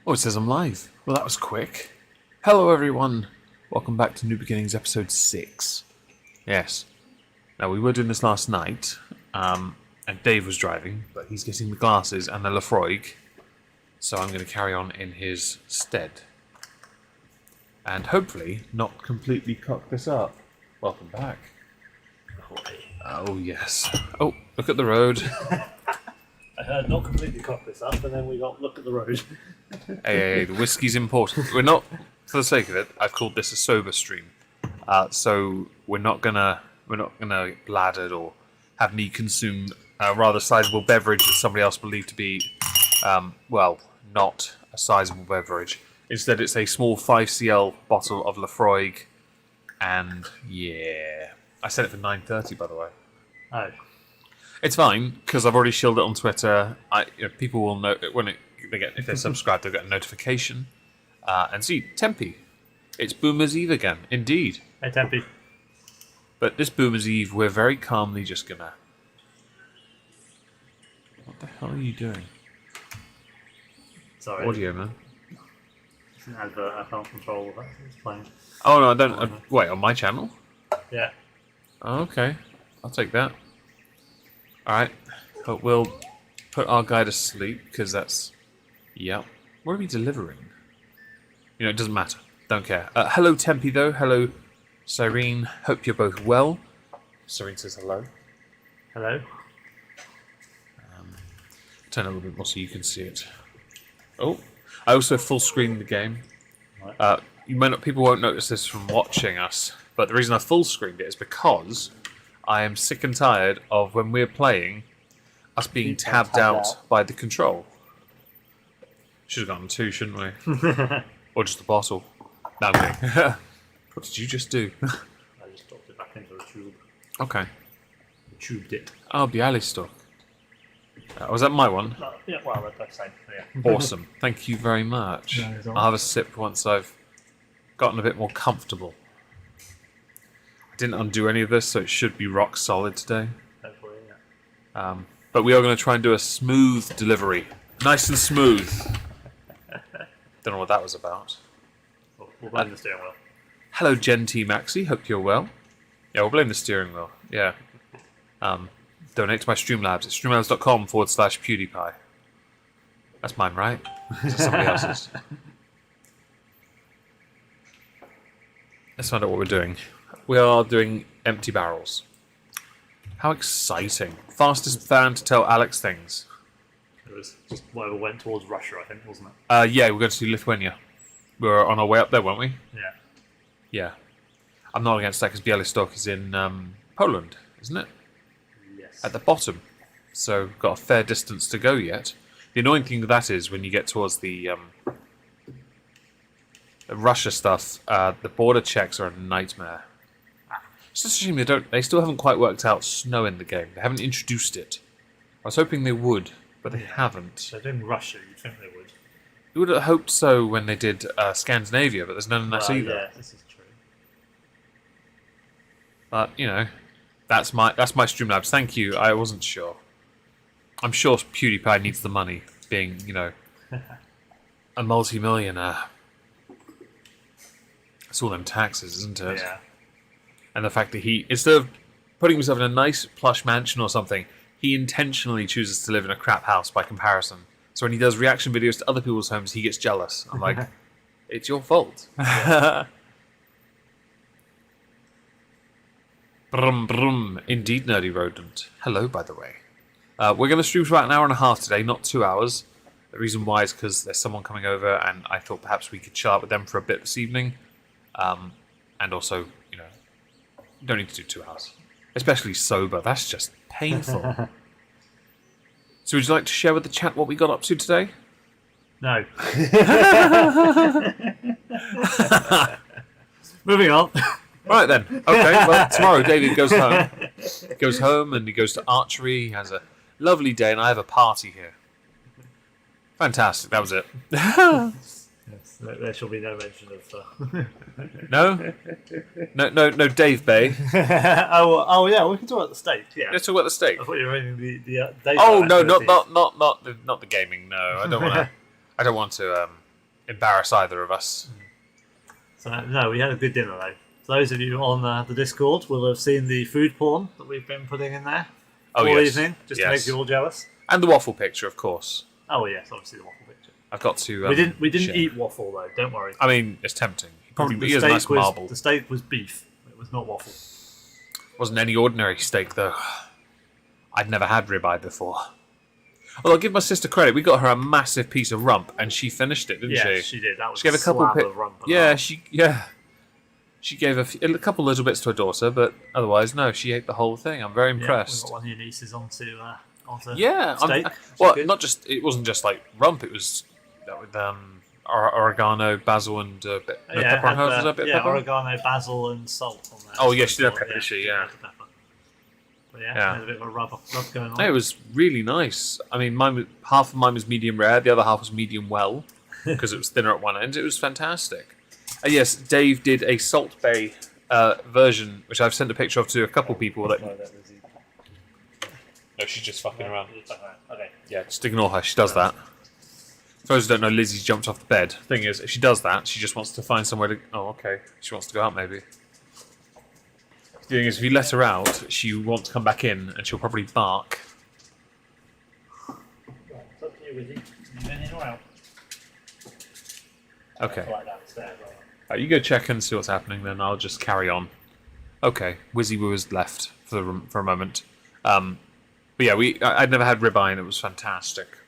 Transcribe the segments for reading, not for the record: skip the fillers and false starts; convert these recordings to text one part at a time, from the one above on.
Oh, it says I'm live. Well, that was quick. Hello, everyone. Welcome back to New Beginnings, episode 6. Yes. Now, we were doing this last night, and Dave was driving, but he's getting the glasses and the Lafroig, so I'm going to carry on in his stead. And hopefully not completely cock this up. Welcome back. Oh, yes. Oh, look at the road. I heard not completely cock this up, and then we got look at the road. Hey, the whiskey's important. We're not, for the sake of it, I've called this a sober stream. So we're not gonna bladder or have me consume a rather sizable beverage that somebody else believed to be, not a sizable beverage. Instead, it's a small 5cl bottle of Lafroig, and yeah, I said it for 9:30, by the way. Oh. It's fine because I've already shielded it on Twitter. People will know if they're subscribed, they'll get a notification. And see, Tempe, it's Boomer's Eve again, indeed. Hey, Tempe. But this Boomer's Eve, we're very calmly just gonna. What the hell are you doing? Sorry. Audio, man. It's an advert. I can't control that. It's playing. Oh no, I don't. Wait, on my channel? Yeah. Oh, okay, I'll take that. All right, but we'll put our guy to sleep because that's. Yep. What are we delivering? It doesn't matter. Don't care. Hello, Tempe, though. Hello, Cyrene. Hope you're both well. Cyrene says hello. Hello. Turn a little bit more so you can see it. Oh, I also full screened the game. Right. People won't notice this from watching us, but the reason I full screened it is because I am sick and tired of when we're playing us being tabbed out by the control. Should have gotten 2, shouldn't we? Or just a bottle. No, I'm kidding. What did you just do? I just dropped it back into a tube. Okay. Tubed it. Oh, Bialystok. Was that my one? Yeah, well, that's the same. Yeah. Awesome. Thank you very much. No, it's all I'll have a sip once I've gotten a bit more comfortable. I didn't undo any of this, so it should be rock solid today. Hopefully, yeah. But we are going to try and do a smooth delivery. Nice and smooth. Don't know what that was about. We'll blame the steering wheel. Hello, Gen T Maxi. Hope you're well. Yeah, we'll blame the steering wheel. Yeah. Donate to my Streamlabs. It's streamlabs.com/PewDiePie. That's mine, right? Is that somebody else's? Let's find out what we're doing. We are doing empty barrels. How exciting. Fastest fan to tell Alex things. It was just whatever went towards Russia, I think, wasn't it? Yeah, we're going to see Lithuania. We were on our way up there, weren't we? Yeah. Yeah. I'm not against that because Bialystok is in Poland, isn't it? Yes. At the bottom. So, got a fair distance to go yet. The annoying thing with that is when you get towards the Russia stuff, the border checks are a nightmare. It's just a shame they still haven't quite worked out snow in the game. They haven't introduced it. I was hoping they would, but they haven't. They're doing Russia, you'd think they would. You would have hoped so when they did Scandinavia, but there's none of that either. Yeah, this is true. But, that's my Streamlabs. Thank you. I wasn't sure. I'm sure PewDiePie needs the money, being, a multi-millionaire. It's all them taxes, isn't it? Yeah. And the fact that he, instead of putting himself in a nice plush mansion or something, he intentionally chooses to live in a crap house by comparison. So when he does reaction videos to other people's homes, he gets jealous. I'm like, it's your fault. Brum brum. Indeed, nerdy rodent. Hello, by the way. We're going to stream for about an hour and a half today, not 2 hours. The reason why is because there's someone coming over, and I thought perhaps we could chill out with them for a bit this evening. And also, you don't need to do 2 hours. Especially sober. That's just painful. So would you like to share with the chat what we got up to today? No. Moving on. Right then. Okay, well, tomorrow David goes home. He goes home and he goes to archery. He has a lovely day, and I have a party here. Fantastic. That was it. Yes, there shall be no mention of... No, Dave Bay. oh yeah, we can talk about the steak. Yeah, Let's talk about the steak. I thought you were reading the data. Oh no, not the gaming. No, I don't want to. I don't want to embarrass either of us. So no, we had a good dinner though. Those of you on the Discord will have seen the food porn that we've been putting in there all evening, just to make you all jealous. And the waffle picture, of course. Oh yes, obviously the waffle picture. I've got to. We didn't eat waffle though. Don't worry. I mean, it's tempting. Probably the be a nice marble. The steak was beef. It was not waffle. Wasn't any ordinary steak though. I'd never had ribeye before. Well, I'll give my sister credit. We got her a massive piece of rump, and she finished it, didn't she? Yeah, she did. That was she gave a couple of rump. She gave a couple little bits to her daughter, but otherwise, no, she ate the whole thing. I'm very impressed. We got one of your nieces onto yeah, steak. not just. It wasn't just like rump. It was with oregano, basil, and pepper and herbs. Was there a bit of pepper? Oregano, basil, and salt on there. Oh yeah, she did have pepper, did she? Yeah. But there's a bit of a rub going on. It was really nice. I mean, half of mine was medium rare, the other half was medium well, because it was thinner at one end. It was fantastic. Yes, Dave did a Salt Bay version, which I've sent a picture of to a couple people. No, she's just fucking around. Okay. Yeah, just ignore her. She does that. For those who don't know, Lizzie's jumped off the bed. Thing is, if she does that, she just wants to find somewhere to... Oh, okay. She wants to go out, maybe. The thing is, if you let her out, she won't come back in, and she'll probably bark. It's up to you, Lizzie. You in or out? Okay. Like downstairs, right? Right, you go check and see what's happening, then I'll just carry on. Okay, Wizzy was left for a moment. But yeah, I'd never had ribeye, and it was fantastic.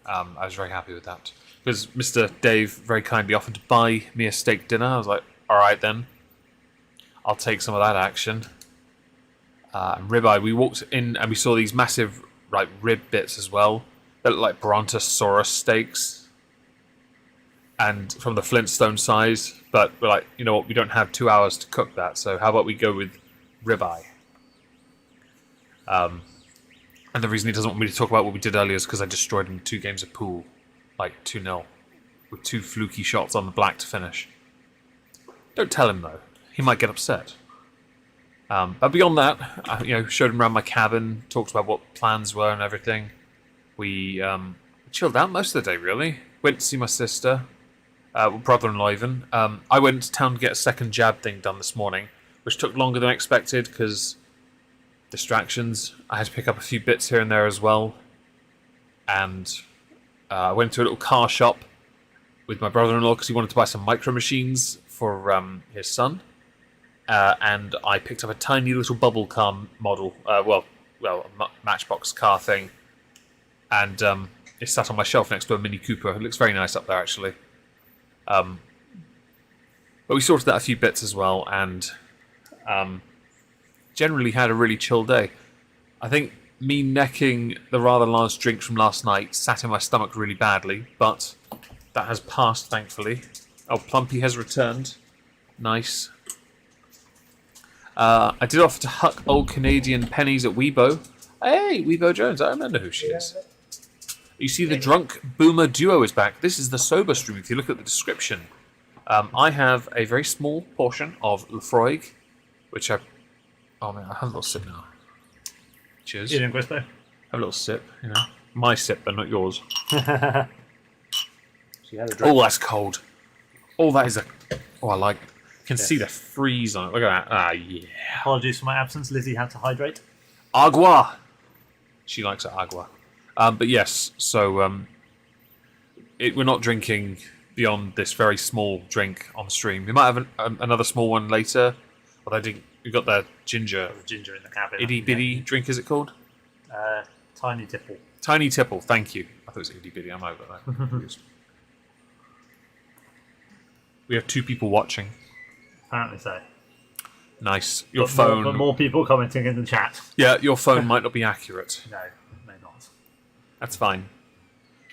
I was very happy with that. Because Mr. Dave very kindly offered to buy me a steak dinner. I was like, alright then. I'll take some of that action. And ribeye, we walked in and we saw these massive rib bits as well. They look like brontosaurus steaks. And from the Flintstone size. But we're like, you know what, we don't have 2 hours to cook that. So how about we go with ribeye? And the reason he doesn't want me to talk about what we did earlier is because I destroyed him 2 games of pool. Like 2-0. With 2 fluky shots on the black to finish. Don't tell him though. He might get upset. But beyond that, I showed him around my cabin, talked about what plans were and everything. We chilled out most of the day, really. Went to see my sister, brother-in-law even. I went to town to get a second jab thing done this morning, which took longer than I expected because distractions. I had to pick up a few bits here and there as well. And I went to a little car shop with my brother-in-law because he wanted to buy some micro machines for his son. And I picked up a tiny little bubble car model, a Matchbox car thing, and it sat on my shelf next to a Mini Cooper. It looks very nice up there, actually. But we sorted out a few bits as well, and generally had a really chill day. I think me necking the rather large drinks from last night sat in my stomach really badly, but that has passed, thankfully. Oh, Plumpy has returned. Nice. I did offer to huck old Canadian pennies at Weibo. Hey, Weibo Jones, I remember who she is. You see the Drunk Boomer Duo is back. This is the sober stream, if you look at the description. I have a very small portion of Lefroy, which I... Oh man, I have a little sip now. Cheers. You doing, Cristo? Have a little sip, My sip, but not yours. Oh, that's cold. Oh, that is a... Oh, I like... Can see the freeze on it. Look at that. Ah, yeah. Apologies for my absence. Lizzie had to hydrate. Agua. She likes agua. But yes, so we're not drinking beyond this very small drink on stream. We might have another small one later. Although we got the ginger. The ginger in the cabin. Itty bitty drink, is it called? Tiny tipple. Tiny tipple. Thank you. I thought it was itty bitty. I'm over that. We have 2 people watching. Apparently so. Nice. Your phone. But more people commenting in the chat. Yeah, your phone might not be accurate. No, may not. That's fine.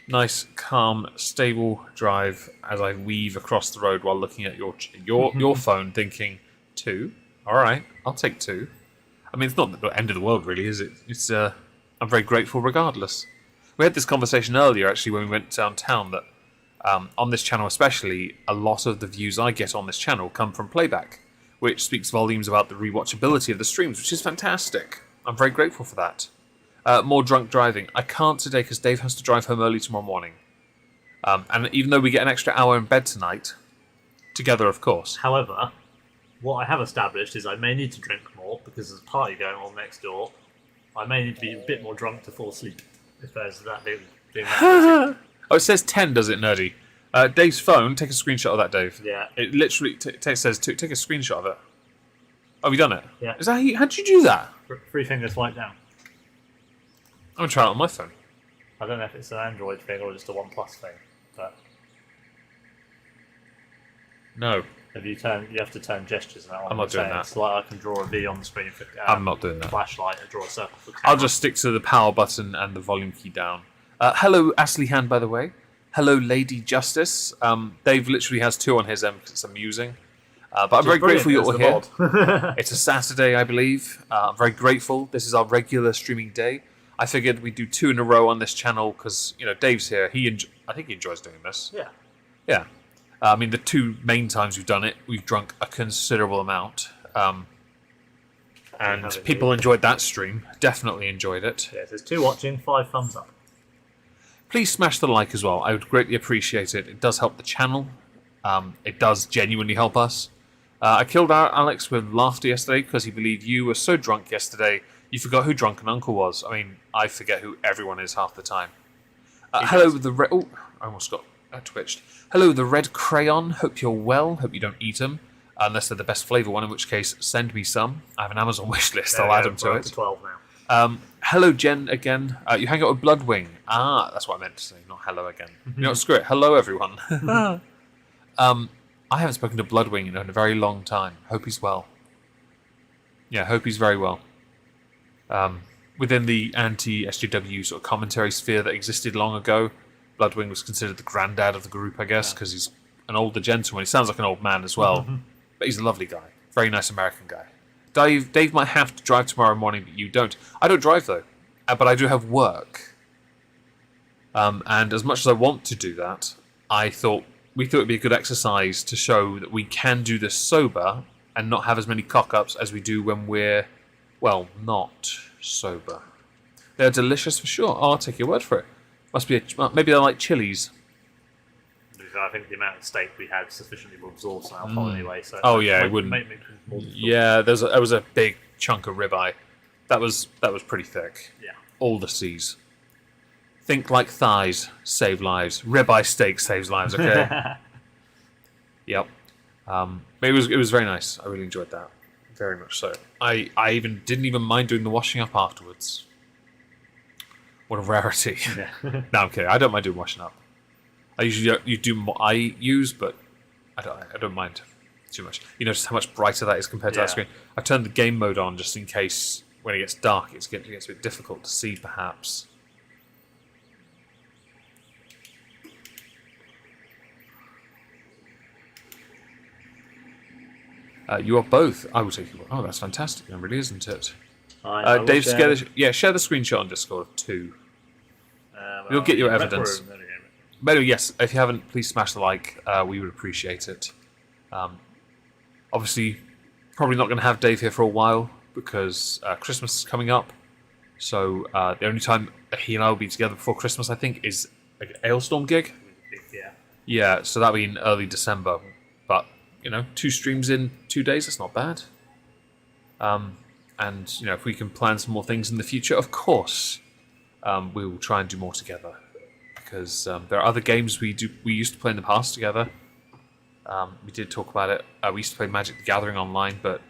Nice, calm, stable drive as I weave across the road while looking at your phone, thinking 2. All right, I'll take 2. I mean, it's not the end of the world, really, is it? It's I'm very grateful, regardless. We had this conversation earlier, actually, when we went downtown. That on this channel, especially, a lot of the views I get on this channel come from playback, which speaks volumes about the rewatchability of the streams, which is fantastic. I'm very grateful for that. More drunk driving. I can't today because Dave has to drive home early tomorrow morning. And even though we get an extra hour in bed tonight, together, of course. However, what I have established is I may need to drink more because there's a party going on next door. I may need to be a bit more drunk to fall asleep if there's that being that Oh, it says 10, does it, Nerdy? Dave's phone, take a screenshot of that, Dave. Yeah. It literally says take a screenshot of it. Oh, have you done it? Yeah. Is that how did you do that? Three fingers swipe down. I'm going to try it on my phone. I don't know if it's an Android thing or just a OnePlus thing, but No. you have to turn gestures now. I'm not doing that. It's like I can draw a V on the screen for I'm not doing that. flashlight, I draw a circle for camera. I'll just stick to the power button and the volume key down. Hello, Ashley Hand, by the way. Hello, Lady Justice. Dave literally has 2 on his end because it's amusing. But I'm very grateful you're all here. It's a Saturday, I believe. I'm very grateful. This is our regular streaming day. I figured we'd do 2 in a row on this channel because, Dave's here. I think he enjoys doing this. Yeah. Yeah. I mean, the 2 main times we've done it, we've drunk a considerable amount. And people enjoyed that stream. Definitely enjoyed it. Yeah, there's 2 watching, 5 thumbs up. Please smash the like as well. I would greatly appreciate it. It does help the channel. It does genuinely help us. I killed out Alex with laughter yesterday because he believed you were so drunk yesterday you forgot who Drunken Uncle was. I mean, I forget who everyone is half the time. Hello, the red... Oh, I almost got twitched. Hello, the red crayon. Hope you're well. Hope you don't eat them. Unless they're the best flavour one, in which case, send me some. I have an Amazon wish list. I'll add them to it. 12 now. Hello, Jen, again. You hang out with Bloodwing. That's what I meant to say, not hello again. Screw it. Hello, everyone. I haven't spoken to Bloodwing in a very long time. Hope he's well. Yeah, hope he's very well. Within the anti-SJW sort of commentary sphere that existed long ago, Bloodwing was considered the granddad of the group, I guess, because he's an older gentleman. He sounds like an old man as well, but he's a lovely guy. Very nice American guy. Dave might have to drive tomorrow morning, but you don't. I don't drive, though, but I do have work. And as much as I want to do that, we thought it'd be a good exercise to show that we can do this sober and not have as many cock-ups as we do when we're, well, not sober. They're delicious for sure. Oh, I'll take your word for it. Must be maybe they're like chilies. I think the amount of steak we had sufficiently will absorb some alcohol anyway. So it wouldn't. Yeah, there was a big chunk of ribeye. That was pretty thick. Yeah. All the C's. Think like thighs, save lives. Ribeye steak saves lives. Okay. Yep. It was very nice. I really enjoyed that. Very much so. I didn't even mind doing the washing up afterwards. What a rarity. Yeah. No, I'm kidding. I don't mind doing washing up. I usually do what I use, but I don't mind too much. You know just how much brighter that is compared to that screen. I've turned the game mode on just in case when it gets dark it gets a bit difficult to see, perhaps. You are both. I will take you. Oh, that's fantastic. It really, isn't it? Dave, share the screenshot on Discord of 2. You'll get your evidence. But anyway, yes, if you haven't, please smash the like. We would appreciate it. Obviously, probably not going to have Dave here for a while because Christmas is coming up. So the only time he and I will be together before Christmas, I think, is like an Ailstorm gig. Yeah. Yeah, so that'll be in early December. But 2 streams in 2 days, that's not bad. And if we can plan some more things in the future, of course, we will try and do more together. Because there are other games we used to play in the past together. We did talk about it. We used to play Magic the Gathering online, but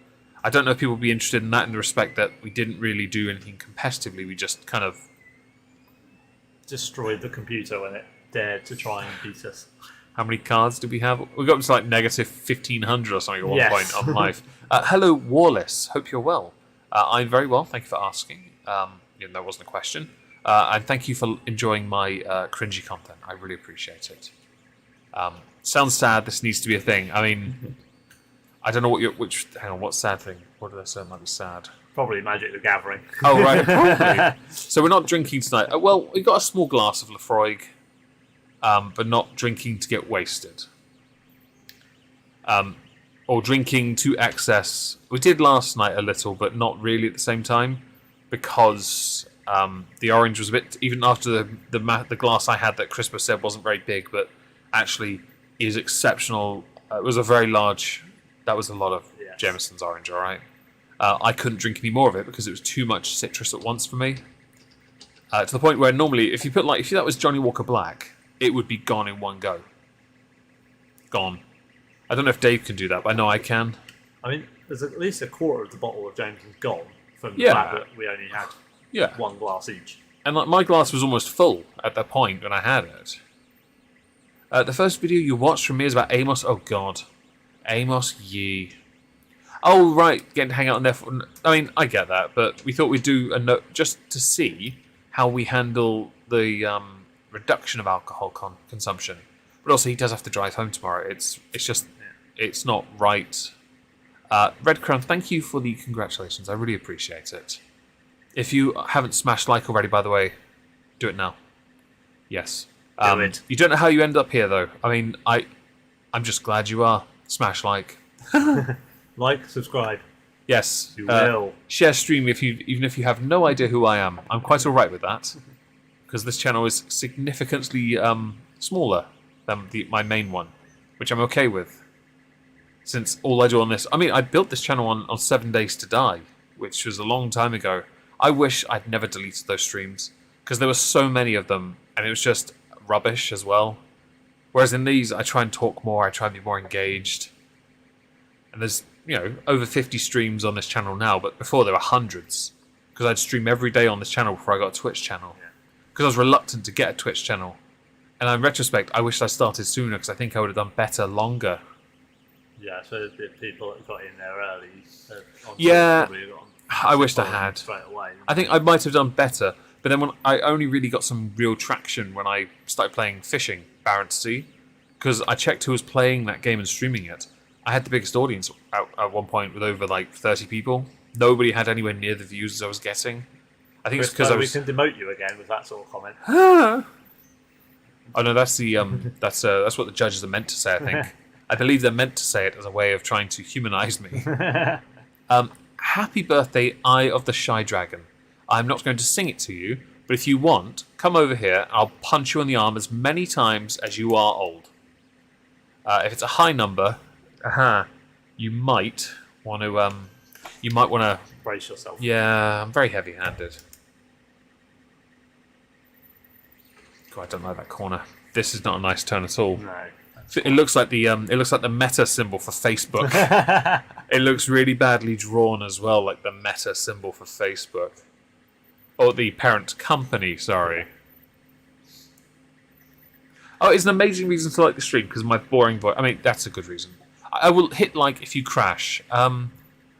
I don't know if people would be interested in that in the respect that we didn't really do anything competitively. We just kind of destroyed the computer when it dared to try and beat us. How many cards do we have? We got up to like negative 1,500 or something at one point on live. Hello, Warless. Hope you're well. I'm very well. Thank you for asking. That wasn't a question. And thank you for enjoying my cringy content. I really appreciate it. Sounds sad. This needs to be a thing. I mean, I don't know hang on, what sad thing? What did I say might be sad? Probably Magic the Gathering. Oh, right. Probably. So we're not drinking tonight. Well, we got a small glass of Lafroig, but not drinking to get wasted. Or drinking to excess. We did last night a little, but not really at the same time, because The orange was a bit, even after the glass I had that CRISPR said wasn't very big, but actually is exceptional. It was a very large. That was a lot of Jameson's orange. All right. I couldn't drink any more of it because it was too much citrus at once for me. To the point where normally, if that was Johnny Walker Black, it would be gone in one go. Gone. I don't know if Dave can do that, but I know I can. I mean, there's at least a quarter of the bottle of Jameson's gone from the fact that we only had one glass each. And like my glass was almost full at that point when I had it. The first video you watched from me is about Amos. Oh God, Amos Yee. Oh right, getting to hang out on there. I mean, I get that, but we thought we'd do a note just to see how we handle the reduction of alcohol consumption. But also, he does have to drive home tomorrow. It's not right. Red Crown, thank you for the congratulations. I really appreciate it. If you haven't smashed like already, by the way, do it now. Yes. Do it. You don't know how you end up here, though. I mean, I'm just glad you are. Smash like. Like, subscribe. Yes. You will. Share stream even if you have no idea who I am. I'm quite all right with that. Because this channel is significantly smaller than my main one. Which I'm okay with. Since all I do on this... I mean, I built this channel on 7 Days to Die. Which was a long time ago. I wish I'd never deleted those streams. Because there were so many of them. And it was just rubbish as well. Whereas in these, I try and talk more. I try and be more engaged. And there's, over 50 streams on this channel now, but before there were hundreds. Because I'd stream every day on this channel before I got a Twitch channel. Because I was reluctant to get a Twitch channel. And in retrospect, I wish I started sooner, because I think I would have done better longer. Yeah, so the people that got in there early... I wished I had. Straight away. I think I might have done better, but then when I only really got some real traction when I started playing Fishing, Barren Sea, because I checked who was playing that game and streaming it. I had the biggest audience at one point with over 30 people. Nobody had anywhere near the views as I was getting. I think it's because we can demote you again with that sort of comment. Oh no, that's the that's what the judges are meant to say. I think. I believe they're meant to say it as a way of trying to humanize me. Happy birthday, Eye of the Shy Dragon. I'm not going to sing it to you, but if you want, come over here. I'll punch you on the arm as many times as you are old. If it's a high number. You might want to. Brace yourself. Yeah, I'm very heavy-handed. God, I don't like that corner. This is not a nice turn at all. No. It looks like the meta symbol for Facebook. It looks really badly drawn as well, like the meta symbol for Facebook, or the parent company. Sorry. Oh, it's an amazing reason to like the stream because my boring voice. I mean, that's a good reason. I will hit like if you crash. Oh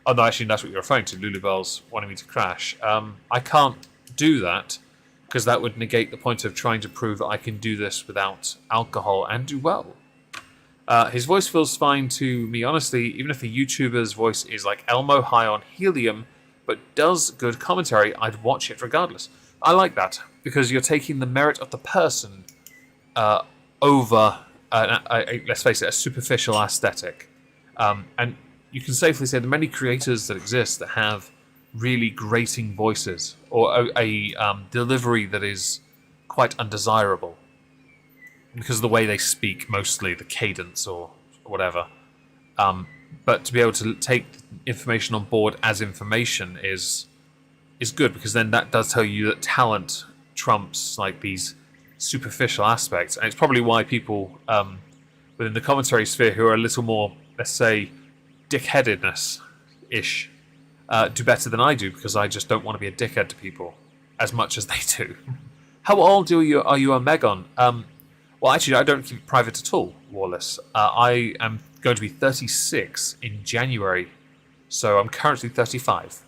no, actually that's what you're referring to. Lulubel's wanting me to crash. I can't do that because that would negate the point of trying to prove that I can do this without alcohol and do well. His voice feels fine to me, honestly, even if a YouTuber's voice is like Elmo high on helium, but does good commentary, I'd watch it regardless. I like that because you're taking the merit of the person over. Let's face it, a superficial aesthetic. And you can safely say the many creators that exist that have really grating voices or a delivery that is quite undesirable because of the way they speak, mostly the cadence or whatever. But to be able to take information on board as information is good because then that does tell you that talent trumps like these superficial aspects, and it's probably why people within the commentary sphere who are a little more, let's say, dickheadedness-ish do better than I do because I just don't want to be a dickhead to people as much as they do. How old are you, Omegon? Well, actually, I don't keep it private at all, Wallace. I am going to be 36 in January, so I'm currently 35.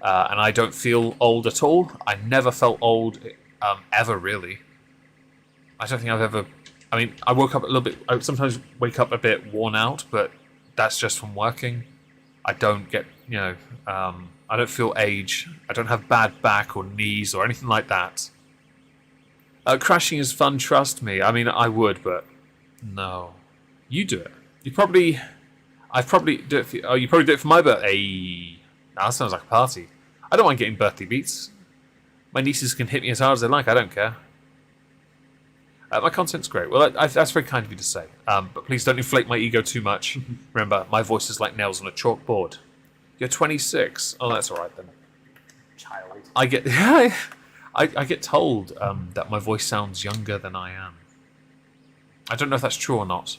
And I don't feel old at all. I never felt old ever, really. I don't think I've ever... I mean, I woke up a little bit... I sometimes wake up a bit worn out, but that's just from working. I don't get, I don't feel age. I don't have bad back or knees or anything like that. Crashing is fun, trust me. I mean, I would, but no. You do it. I'd probably do it for... Oh, you probably do it for my birthday. Now that sounds like a party. I don't mind getting birthday beats. My nieces can hit me as hard as they like. I don't care. My content's great. Well, that's very kind of you to say. But please don't inflate my ego too much. Remember, my voice is like nails on a chalkboard. You're 26. Oh, that's all right then. Child. I get I get told that my voice sounds younger than I am. I don't know if that's true or not.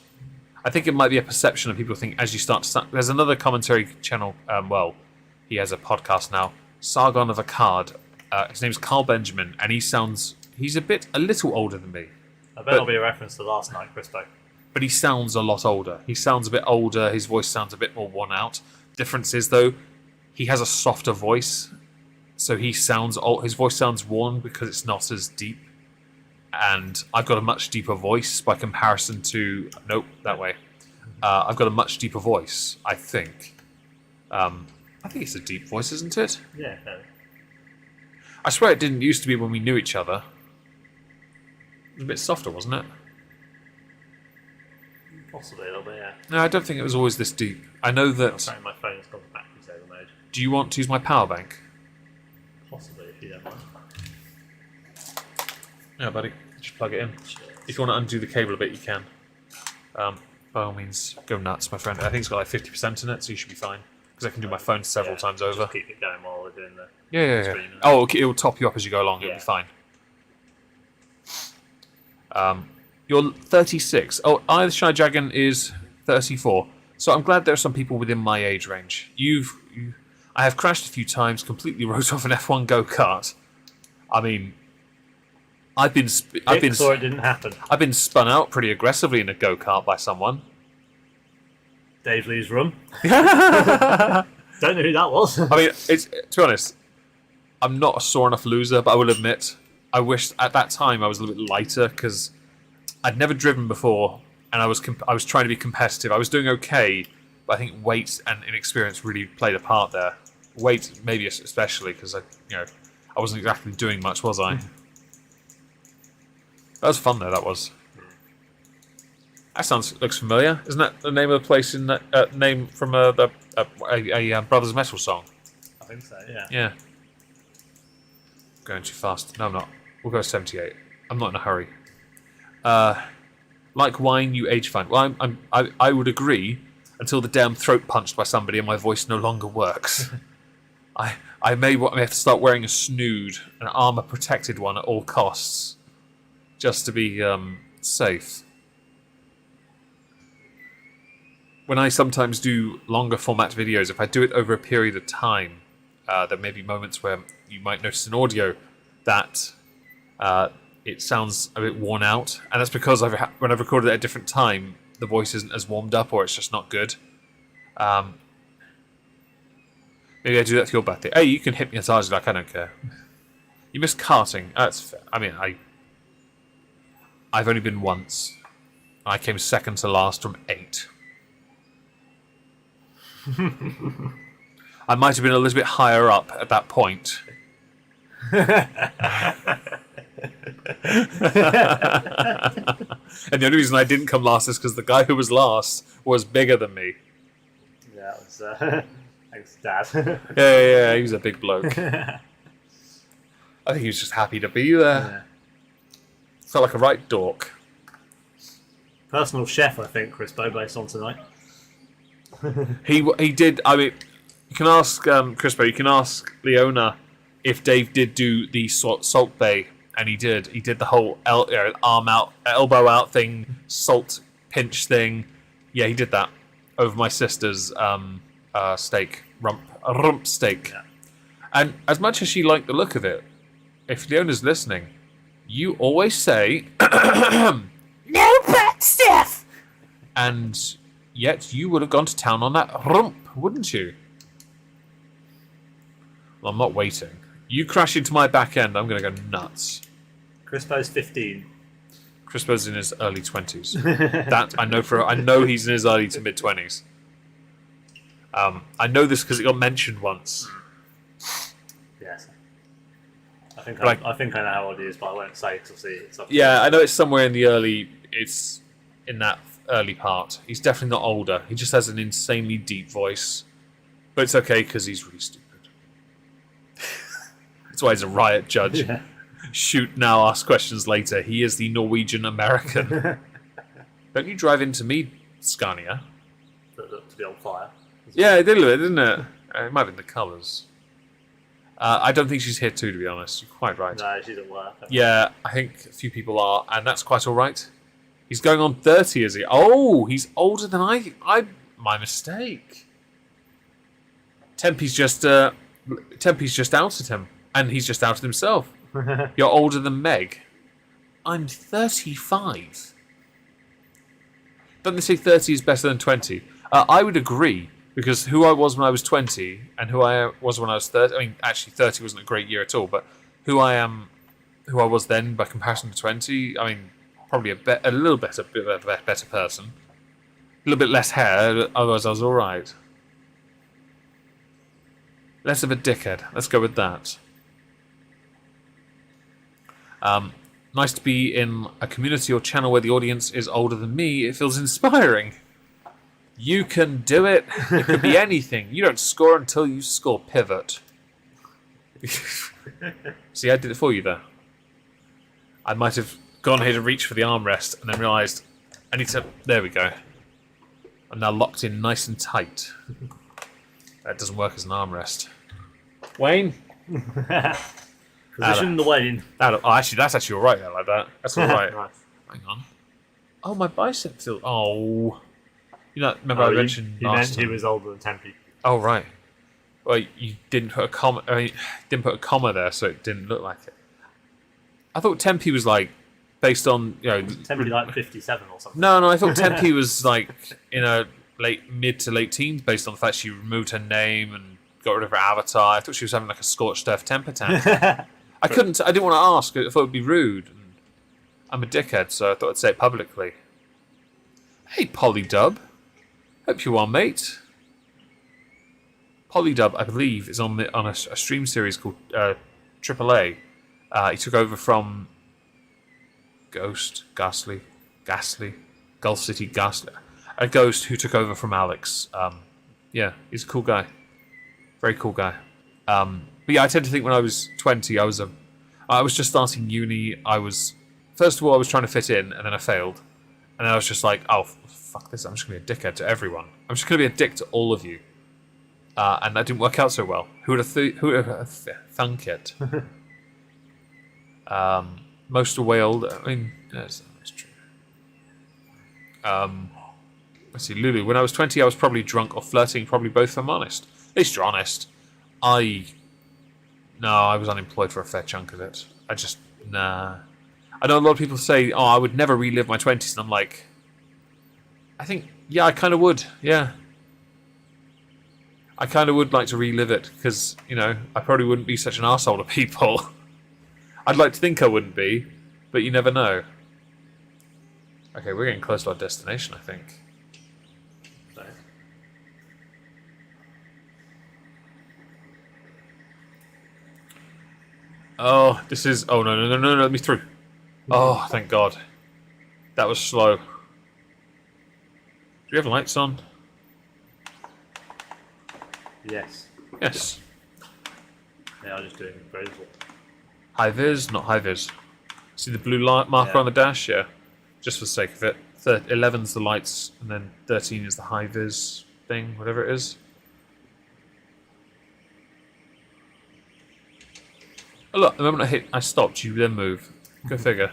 I think it might be a perception of people think as you start to sound... There's another commentary channel, he has a podcast now, Sargon of Akkad. His name's Carl Benjamin, and he's a little older than me. I bet it'll be a reference to last night, Crispo. But he sounds a lot older. He sounds a bit older, his voice sounds a bit more worn out. Difference is, though, he has a softer voice, so his voice sounds worn because it's not as deep. And I've got a much deeper voice by comparison to... Nope, that way. I've got a much deeper voice, I think. I think it's a deep voice, isn't it? Yeah, fairly. I swear it didn't used to be when we knew each other. It was a bit softer, wasn't it? Possibly a little bit, yeah. No, I don't think it was always this deep. I know that... Apparently my phone's gone to battery saver mode. Do you want to use my power bank? Possibly, if you don't mind. Yeah, buddy. Just plug it in. Sure. If you want to undo the cable a bit, you can. By all means, go nuts, my friend. I think it's got like 50% in it, so you should be fine. Because I can do my phone several times over. Just keep it going while we're doing the Yeah. screen. Oh, okay, it'll top you up as you go along. It'll be fine. You're 36. Oh, I, the Shy Dragon, is 34. So I'm glad there are some people within my age range. I have crashed a few times, completely wrote off an F1 go-kart. I mean... Or it didn't happen. I've been spun out pretty aggressively in a go-kart by someone. Dave Lee's room. Don't know who that was. I mean, to be honest, I'm not a sore enough loser, but I will admit, I wish at that time I was a little bit lighter because I'd never driven before, and I was trying to be competitive. I was doing okay, but I think weight and inexperience really played a part there. Weight, maybe especially because I wasn't exactly doing much, was I? That was fun, though. That was. That looks familiar. Isn't that the name of the place in that name from a Brothers Metal song? I think so. Yeah. Yeah. Going too fast. No, I'm not. We'll go 78. I'm not in a hurry. Like wine, you age fine. Well, I would agree until the day I'm throat punched by somebody and my voice no longer works. I may have to start wearing a snood, an armor protected one at all costs. Just to be safe. When I sometimes do longer format videos, if I do it over a period of time, there may be moments where you might notice in audio that it sounds a bit worn out, and that's because when I've recorded it at a different time, the voice isn't as warmed up, or it's just not good. Maybe I do that for your birthday. Hey, you can hit me as hard as you like. I don't care. You missed karting. That's fair. I mean, I've only been once. I came second to last from 8. I might have been a little bit higher up at that point. And the only reason I didn't come last is because the guy who was last was bigger than me. Yeah, it was thanks, Dad. Yeah, he was a big bloke. I think he was just happy to be there. Yeah. Felt like a right dork. Personal chef, I think, Crispo, based on tonight. He did. I mean, you can ask Crispo. You can ask Leona if Dave did do the Salt Bay, and he did. He did the whole arm out, elbow out thing, salt pinch thing. Yeah, he did that over my sister's steak, rump steak. Yeah. And as much as she liked the look of it, if Leona's listening, you always say, "No butt stuff," and yet you would have gone to town on that rump, wouldn't you? Well, I'm not waiting. You crash into my back end, I'm going to go nuts. Crispo's 15. Crispo's in his early 20s. That I know I know he's in his early to mid 20s. I know this because it got mentioned once. Yes. I think I know how old he is, but I won't say because obviously it's up. Yeah, I know it's somewhere in the early. It's in that early part. He's definitely not older. He just has an insanely deep voice, but it's okay because he's really stupid. That's why he's a riot judge. Yeah. Shoot now, ask questions later. He is the Norwegian American. Don't you drive into me, Scania? To be on fire. Yeah, it did a little bit, didn't it? It might have been the colours. I don't think she's here too, to be honest. You're quite right. No, she's at work. Yeah, I think a few people are, and that's quite all right. He's going on 30, is he? Oh, he's older than I. My mistake. Tempe's just outed him, and he's just outed himself. You're older than Meg. I'm 35. Don't they say 30 is better than 20? I would agree, because who I was when I was 20 and who I was when I was 30... I mean, actually, 30 wasn't a great year at all, but who I was then by comparison to 20, I mean, probably a little bit of a better person. A little bit less hair, otherwise I was all right. Less of a dickhead. Let's go with that. Nice to be in a community or channel where the audience is older than me. It feels inspiring. You can do it. It could be anything. You don't score until you score pivot. See, I did it for you there. I might have gone here to reach for the armrest and then realised I need to... There we go. I'm now locked in nice and tight. That doesn't work as an armrest. Wayne? Position the Wayne. Actually, that's actually all right there, like that. That's all right. Nice. Hang on. Oh, my bicep feels... Oh. You know, remember I mentioned he last meant time? he was older than Tempe. Oh, right. Well, you didn't put a comma... I mean, didn't put a comma there, so it didn't look like it. I thought Tempe was, like, based on, you know... Tempe like 57 or something. No, I thought Tempe was, like, in a mid to late teens, based on the fact she removed her name and got rid of her avatar. I thought she was having, like, a scorched earth temper tantrum. I didn't want to ask. I thought it would be rude. And I'm a dickhead, so I thought I'd say it publicly. Hey, Polydub. Hope you're well, mate. Polydub, I believe, is on a stream series called AAA. He took over from Ghost, Ghastly, Gulf City Ghastly. A ghost who took over from Alex. Yeah, he's a cool guy. Very cool guy. But yeah, I tend to think when I was 20, I was just starting uni. First of all, I was trying to fit in, and then I failed. And then I was just like, oh, fuck this. I'm just going to be a dickhead to everyone. I'm just going to be a dick to all of you. And that didn't work out so well. Who would have thunk it? Most are way older. I mean, that's true. Let's see, Lulu. When I was 20, I was probably drunk or flirting, probably both, if I'm honest. At least you're honest. No, I was unemployed for a fair chunk of it. Nah. I know a lot of people say, oh, I would never relive my 20s, and I'm like, I think, yeah, I kind of would, yeah. I kind of would like to relive it, because, you know, I probably wouldn't be such an arsehole to people. I'd like to think I wouldn't be, but you never know. Okay, we're getting close to our destination, I think. Oh, this is... Oh, no, let me through. Oh, thank God. That was slow. Do you have lights on? Yes. Yes. Yeah, I'm just doing appraisal. High vis, not high vis. See the blue marker on the dash? Yeah. Just for the sake of it. 11's the lights, and then 13 is the high vis thing, whatever it is. Oh, look, the moment I stopped, you then move. Go figure.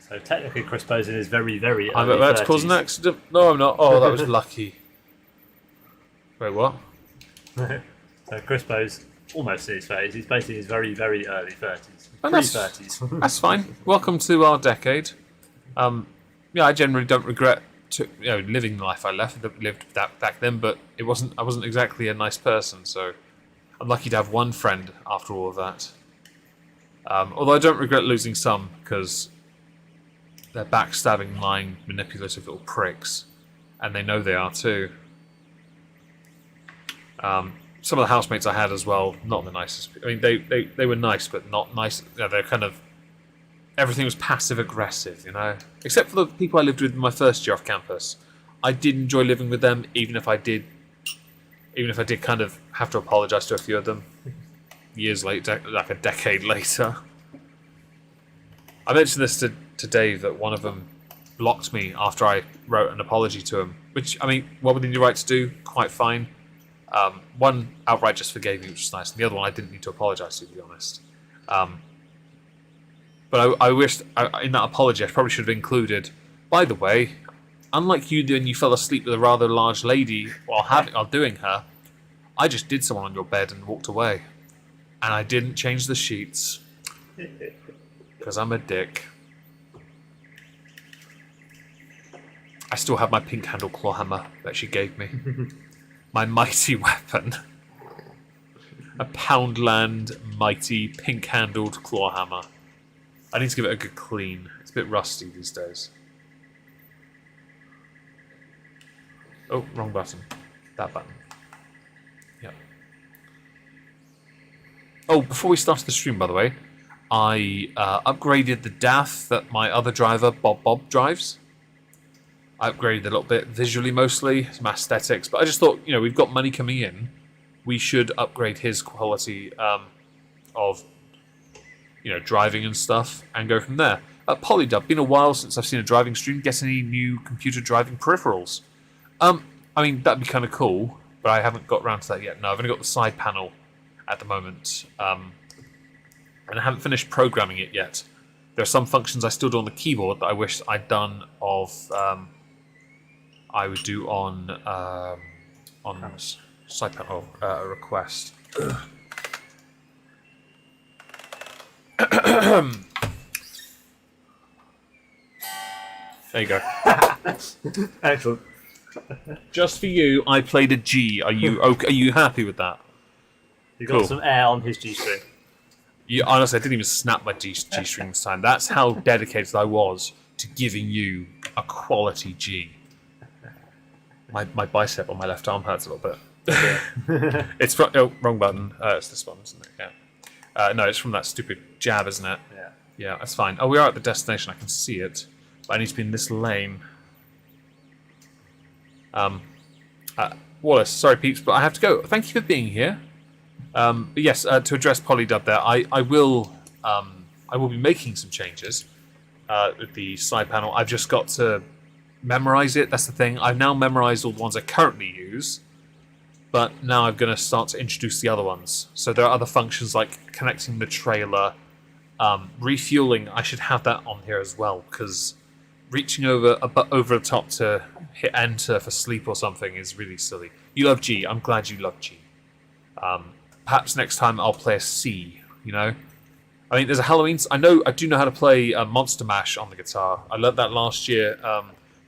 So technically, Chris Bosin is very, very I'm early about to 30s. cause an accident. No, I'm not. Oh, that was lucky. Wait, what? So Chris Bo's almost in his 30s. He's basically in his very, very early 30s. And Pre-30s. That's fine. Welcome to our decade. Yeah, I generally don't regret living the life I lived that back then, but I wasn't exactly a nice person, so I'm lucky to have one friend after all of that. Although I don't regret losing some, because they're backstabbing, lying, manipulative little pricks, and they know they are too. Some of the housemates I had as well, not the nicest. I mean, they were nice, but not nice. You know, they're kind of... Everything was passive-aggressive, you know? Except for the people I lived with in my first year off campus. I did enjoy living with them, even if I did kind of have to apologise to a few of them years later, like a decade later. I mentioned this to Dave, that one of them blocked me after I wrote an apology to him, which, I mean, well within your right to do, quite fine. One outright just forgave me, which was nice, and the other one I didn't need to apologise to be honest. But I wished, in that apology, I probably should have included, by the way, unlike you when you fell asleep with a rather large lady while doing her, I just did someone on your bed and walked away. And I didn't change the sheets. Because I'm a dick. I still have my pink handle claw hammer that she gave me. My mighty weapon. A Poundland mighty pink handled claw hammer. I need to give it a good clean. It's a bit rusty these days. Oh, wrong button. That button. Yep. Oh, before we started the stream, by the way, I upgraded the DAF that my other driver, Bob, drives. I upgraded it a little bit, visually mostly, some aesthetics, but I just thought, we've got money coming in. We should upgrade his quality of, driving and stuff, and go from there. Polydub, been a while since I've seen a driving stream. Get any new computer driving peripherals? I mean, that'd be kind of cool, but I haven't got around to that yet. No, I've only got the side panel at the moment, and I haven't finished programming it yet. There are some functions I still do on the keyboard that I wish I'd done I would do on side panel request. There you go. Excellent. Just for you, I played a G. Are you okay? Are you happy with that? You got some air on his G-string. Honestly, I didn't even snap my G-string this time. That's how dedicated I was to giving you a quality G. My bicep on my left arm hurts a little bit. It's from wrong button. It's this one, isn't it? Yeah. No, it's from that stupid jab, isn't it? Yeah. Yeah, that's fine. Oh, we are at the destination. I can see it, but I need to be in this lane. Wallace, sorry, peeps, but I have to go. Thank you for being here. But yes, to address Polydub there, I will be making some changes with the side panel. I've just got to memorize it. That's the thing. I've now memorized all the ones I currently use, but now I'm going to start to introduce the other ones. So there are other functions like connecting the trailer, refueling. I should have that on here as well, because reaching over the top to hit enter for sleep or something is really silly. You love G. I'm glad you love G. Perhaps next time I'll play a C. I mean, there's a Halloween. I do know how to play Monster Mash on the guitar. I learned that last year.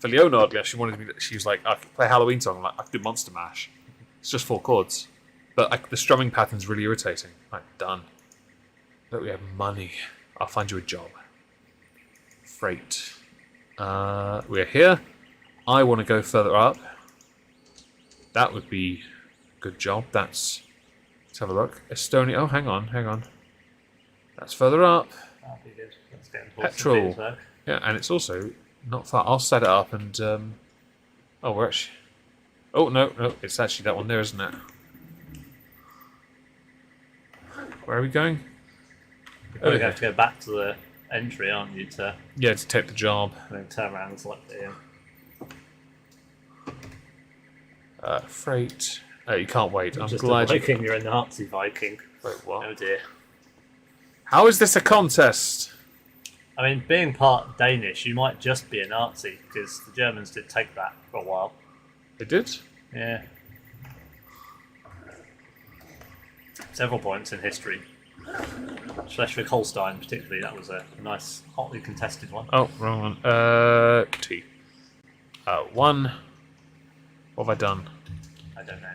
For Leona, oddly, she was like, I could play a Halloween song. I'm like, I could do Monster Mash. It's just 4 chords, but the strumming pattern's really irritating. Right, done. Look, we have money. I'll find you a job. Freight. We're here. I want to go further up. That would be a good job. Let's have a look. Estonia. Oh, hang on. That's further up. That'll be good. Let's get Petrol. Yeah, and it's also not far. I'll set it up and. We're actually. Oh no, it's actually that one there, isn't it? Where are we going? You're probably going to have to go back to the entry, aren't you? To take the job. And then turn around and select it. Freight. You can't wait. I'm just glad you're a Nazi Viking. Wait, what? Oh dear. How is this a contest? I mean, being part Danish, you might just be a Nazi, because the Germans did take that for a while. They did? Yeah. Several points in history. Schleswig-Holstein, particularly, that was a nice, hotly contested one. Oh, wrong one. T. 1. What have I done? I don't know.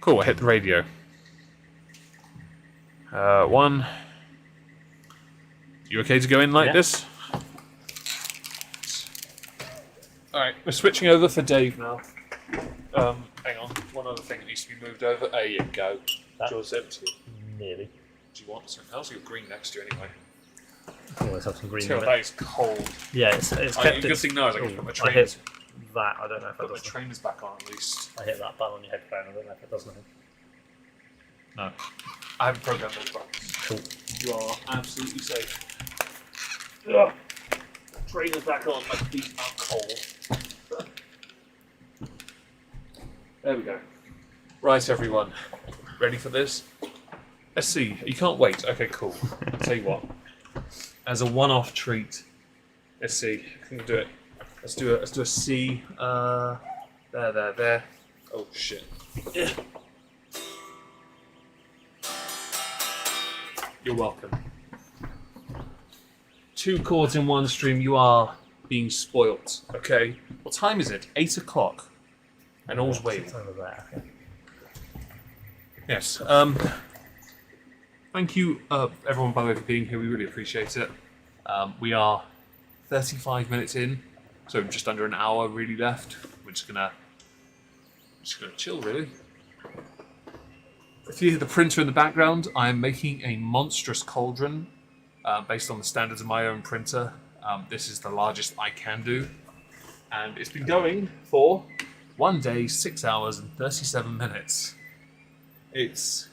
Cool, I hit the radio. 1. You okay to go in like this? Alright, we're switching over for Dave now. Hang on, one other thing that needs to be moved over. There you go. Yours empty. Nearly. Do you want something else? You've got green next to you anyway. Always have some green Tell in that it. is cold. Yeah, it's kept Good thing now is I can Ooh, put my I trainers. hit that. I don't know if that Put my does. trainers back on at least. I hit that button on your headphone. I don't know if it does anything. No, I haven't programmed those buttons. Cool. You are absolutely safe. Ugh. Trainers back on. My feet are cold. There we go. Right, everyone. Ready for this? Let's see. You can't wait. Okay, cool. I'll tell you what. As a one-off treat, let's see. I can do it. Let's do a C. There. Oh shit. Yeah. You're welcome. 2 chords in one stream. You are being spoilt. Okay. What time is it? 8 o'clock. And all's waiting. It's over there. Okay. Yes. Thank you, everyone, by the way, for being here. We really appreciate it. We are 35 minutes in, so just under an hour really left. We're just gonna chill, really. If you hear the printer in the background, I am making a monstrous cauldron based on the standards of my own printer. This is the largest I can do, and it's been going for 1 day, 6 hours, and 37 minutes. It's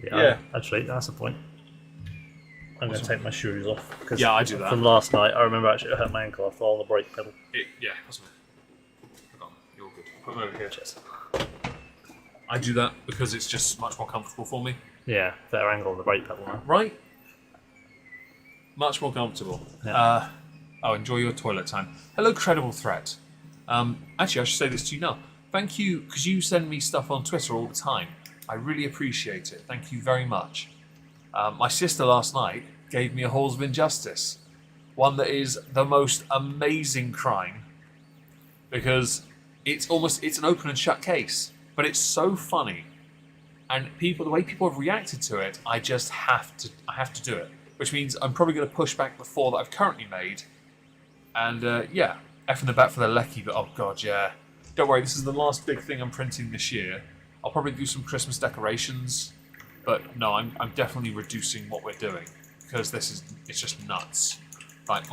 Yeah. Actually, that's the point. I'm going to take my shoes off. Cause Yeah, I do that. From last night, I remember actually I hurt my ankle after all the brake pedal. That's me. Hold on, you're good. Put them over here. Cheers. I do that because it's just much more comfortable for me. Yeah, better angle on the brake pedal now. Right? Much more comfortable. Yeah. Enjoy your toilet time. Hello, Credible Threat. Actually, I should say this to you now. Thank you, because you send me stuff on Twitter all the time. I really appreciate it. Thank you very much. My sister last night gave me a Halls of Injustice. One that is the most amazing crime. Because it's an open and shut case. But it's so funny. And the way people have reacted to it, I just have to do it. Which means I'm probably going to push back the 4 that I've currently made. And F in the back for the Lecky, but oh god, yeah. Don't worry, this is the last big thing I'm printing this year. I'll probably do some Christmas decorations, but no, I'm definitely reducing what we're doing because it's just nuts. Right,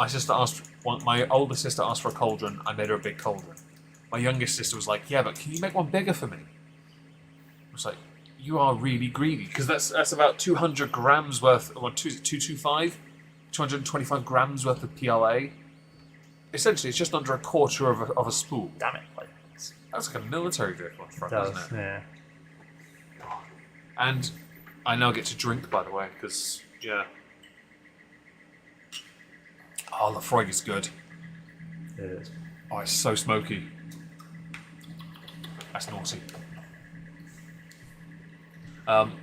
my older sister asked for a cauldron. I made her a big cauldron. My youngest sister was like, "Yeah, but can you make one bigger for me?" I was like, "You are really greedy because that's about 200 grams worth. Or 225 grams worth of PLA. Essentially, it's just under a quarter of a spool. Damn it. That's like a military vehicle in front, It doesn't does, it? yeah. And I now get to drink, by the way, because, yeah. Oh, Lafroig is good. It is. Oh, it's so smoky. That's naughty.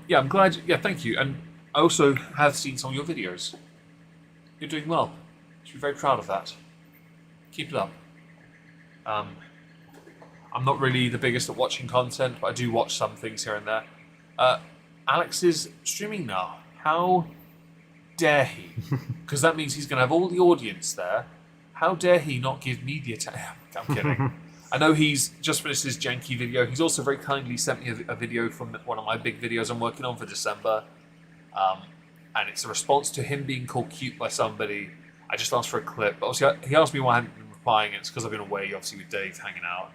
Yeah, I'm glad. Yeah, thank you. And I also have seen some of your videos. You're doing well. You should be very proud of that. Keep it up. I'm not really the biggest at watching content, but I do watch some things here and there. Alex is streaming now. How dare he? Because that means he's going to have all the audience there. How dare he not give me the attention? I'm kidding. I know he's just finished his janky video. He's also very kindly sent me a video from one of my big videos I'm working on for December. And it's a response to him being called cute by somebody. I just asked for a clip. But obviously, he asked me why I hadn't been replying. It's because I've been away, obviously, with Dave hanging out.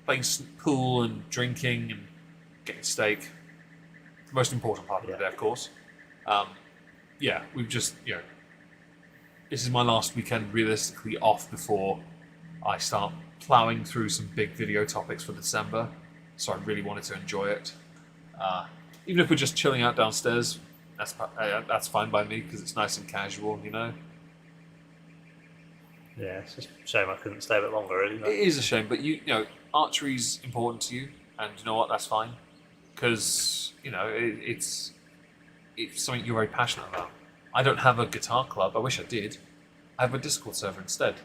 Playing pool and drinking and getting steak. The most important part of the day, of course. We've just, this is my last weekend realistically off before I start ploughing through some big video topics for December. So I really wanted to enjoy it. Even if we're just chilling out downstairs, that's fine by me because it's nice and casual, Yeah, it's just a shame I couldn't stay a bit longer, really. It is a shame, but archery's important to you, and you know what? That's fine, because it's something you're very passionate about. I don't have a guitar club. I wish I did. I have a Discord server instead.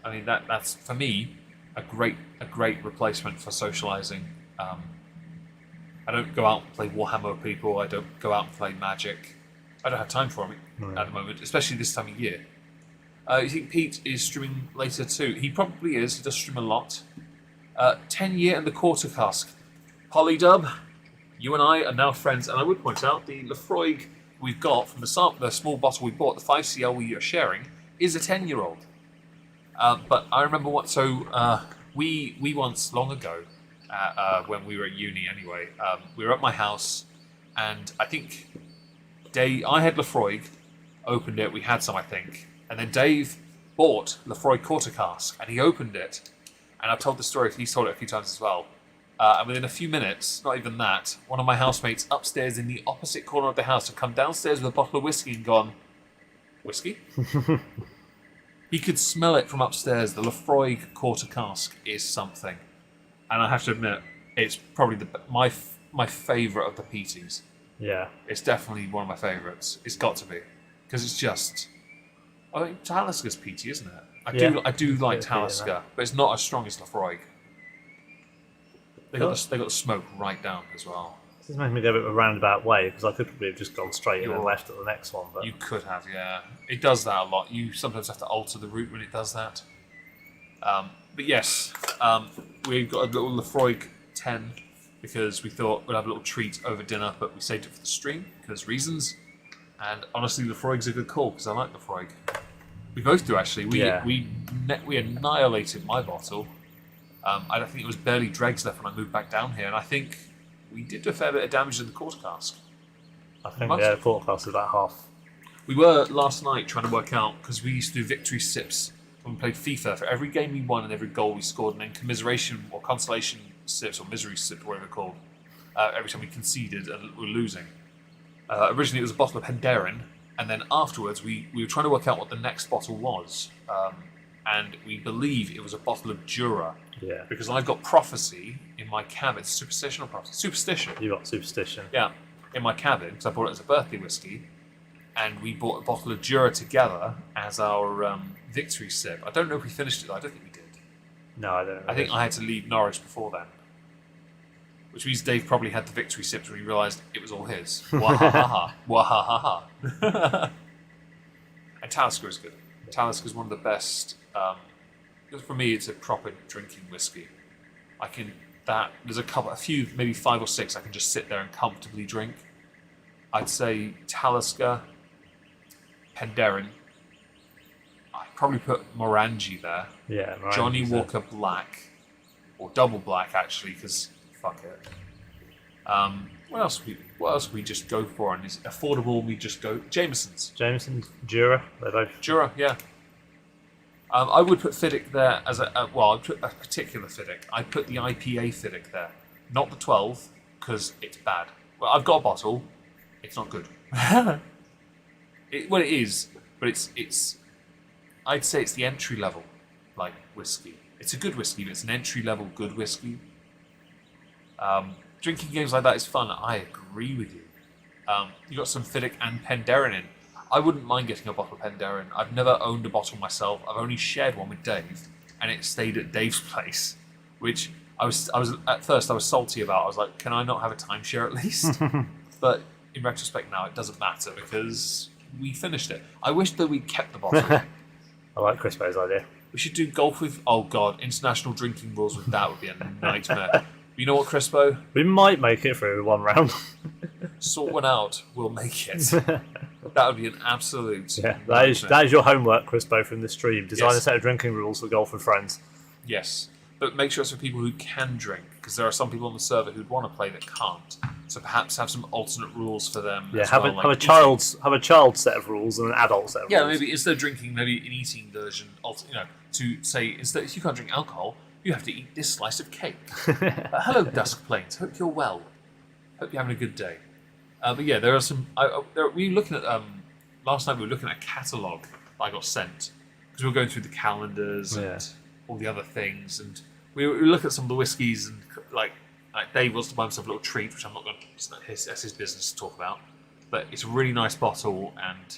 I mean, that's for me a great replacement for socializing. I don't go out and play Warhammer with people. I don't go out and play Magic. I don't have time for it at the moment, especially this time of year. You think Pete is streaming later too? He probably is. He does stream a lot. 10 Year and the Quarter Cask. Polydub, you and I are now friends, and I would point out the Lafroig we've got from the small bottle we bought, the 5cl we are sharing, is a 10-year-old. But I remember we once long ago, when we were at uni anyway, we were at my house, and I think I had Lefroy, opened it, we had some I think, and then Dave bought Lefroy quarter cask, and he opened it, and I've told the story, he's told it a few times as well. And within a few minutes, not even that, one of my housemates upstairs in the opposite corner of the house had come downstairs with a bottle of whiskey and gone, "Whiskey?" He could smell it from upstairs. The Lefroy quarter cask is something. And I have to admit, it's probably my favourite of the peaties. Yeah. It's definitely one of my favourites. It's got to be. Because it's just... I think Taliska's peaty, isn't it? I do like Taliska, but it's not as strong as Lefroy. They got the smoke right down as well. This is making me go a bit of a roundabout way, because I could probably have just gone straight and then left at the next one. But you could have, yeah. It does that a lot. You sometimes have to alter the route when it does that. But yes, we've got a little Lefroy 10 because we thought we'd have a little treat over dinner, but we saved it for the stream because reasons. And honestly, Lefroy's a good call because I like Lefroy. We both do actually. We annihilated my bottle. I don't think it was barely dregs left when I moved back down here, and I think we did do a fair bit of damage in the quarter cask. I think the quarter cask is about half. We were last night trying to work out, because we used to do victory sips when we played FIFA. For every game we won and every goal we scored, and then commiseration or consolation sips or misery sips, whatever they're called, every time we conceded and we were losing. Originally it was a bottle of Penderyn, and then afterwards we were trying to work out what the next bottle was. And we believe it was a bottle of Jura. Yeah. Because I've got prophecy in my cabin. Superstition or prophecy? Superstition. You got superstition. Yeah. In my cabin, because I bought it as a birthday whiskey. And we bought a bottle of Jura together as our victory sip. I don't know if we finished it. I don't think we did. No, I don't know. I think I had to leave Norwich before then. Which means Dave probably had the victory sips when he realised it was all his. Wahahaha. Wahahaha. And Talisker is good. Talisker is one of the best. For me, it's a proper drinking whiskey. There's a few, maybe 5 or 6 I can just sit there and comfortably drink. I'd say Talisker, Penderyn. I'd probably put Morangi there. Yeah, Morangi's Johnny Walker Black, or Double Black actually, because fuck it. What else would we just go for? And is it affordable? We just go Jameson's. Jura, they're both. Jura, yeah. I would put Fiddick there as I'd put a particular Fiddick. I'd put the IPA Fiddick there, not the 12, because it's bad. Well, I've got a bottle. It's not good. It is, but it's. I'd say it's the entry level, like whiskey. It's a good whiskey, but it's an entry level good whiskey. Drinking games like that is fun. I agree with you. You got some Fiddick and Penderyn in. I wouldn't mind getting a bottle of Penderyn. I've never owned a bottle myself. I've only shared one with Dave, and it stayed at Dave's place, which I was at first I was salty about. I was like, can I not have a timeshare at least? But in retrospect now, it doesn't matter because we finished it. I wish that we kept the bottle. I like Crispo's idea. We should do golf with, oh god, international drinking rules with that would be a nightmare. You know what, Crispo? We might make it through one round. Sort one out, we'll make it. That would be an absolute. Yeah, that is your homework, Crispo, from the stream. Design Yes. a set of drinking rules for golf with friends. Yes, but make sure it's for people who can drink, because there are some people on the server who'd want to play that can't. So perhaps have some alternate rules for them. Yeah, as have well, a child's set of rules and an adult set of rules. Yeah, maybe instead of drinking, maybe an eating version. To say instead, if you can't drink alcohol, you have to eat this slice of cake. Hello, Dusk Plains. Hope you're well. Hope you're having a good day. But yeah, there are some. We were looking at last night. We were looking at a catalogue that I got sent because we were going through the calendars and all the other things, and we look at some of the whiskies and like Dave wants to buy himself a little treat, which I'm not going to. That's his business to talk about. But it's a really nice bottle, and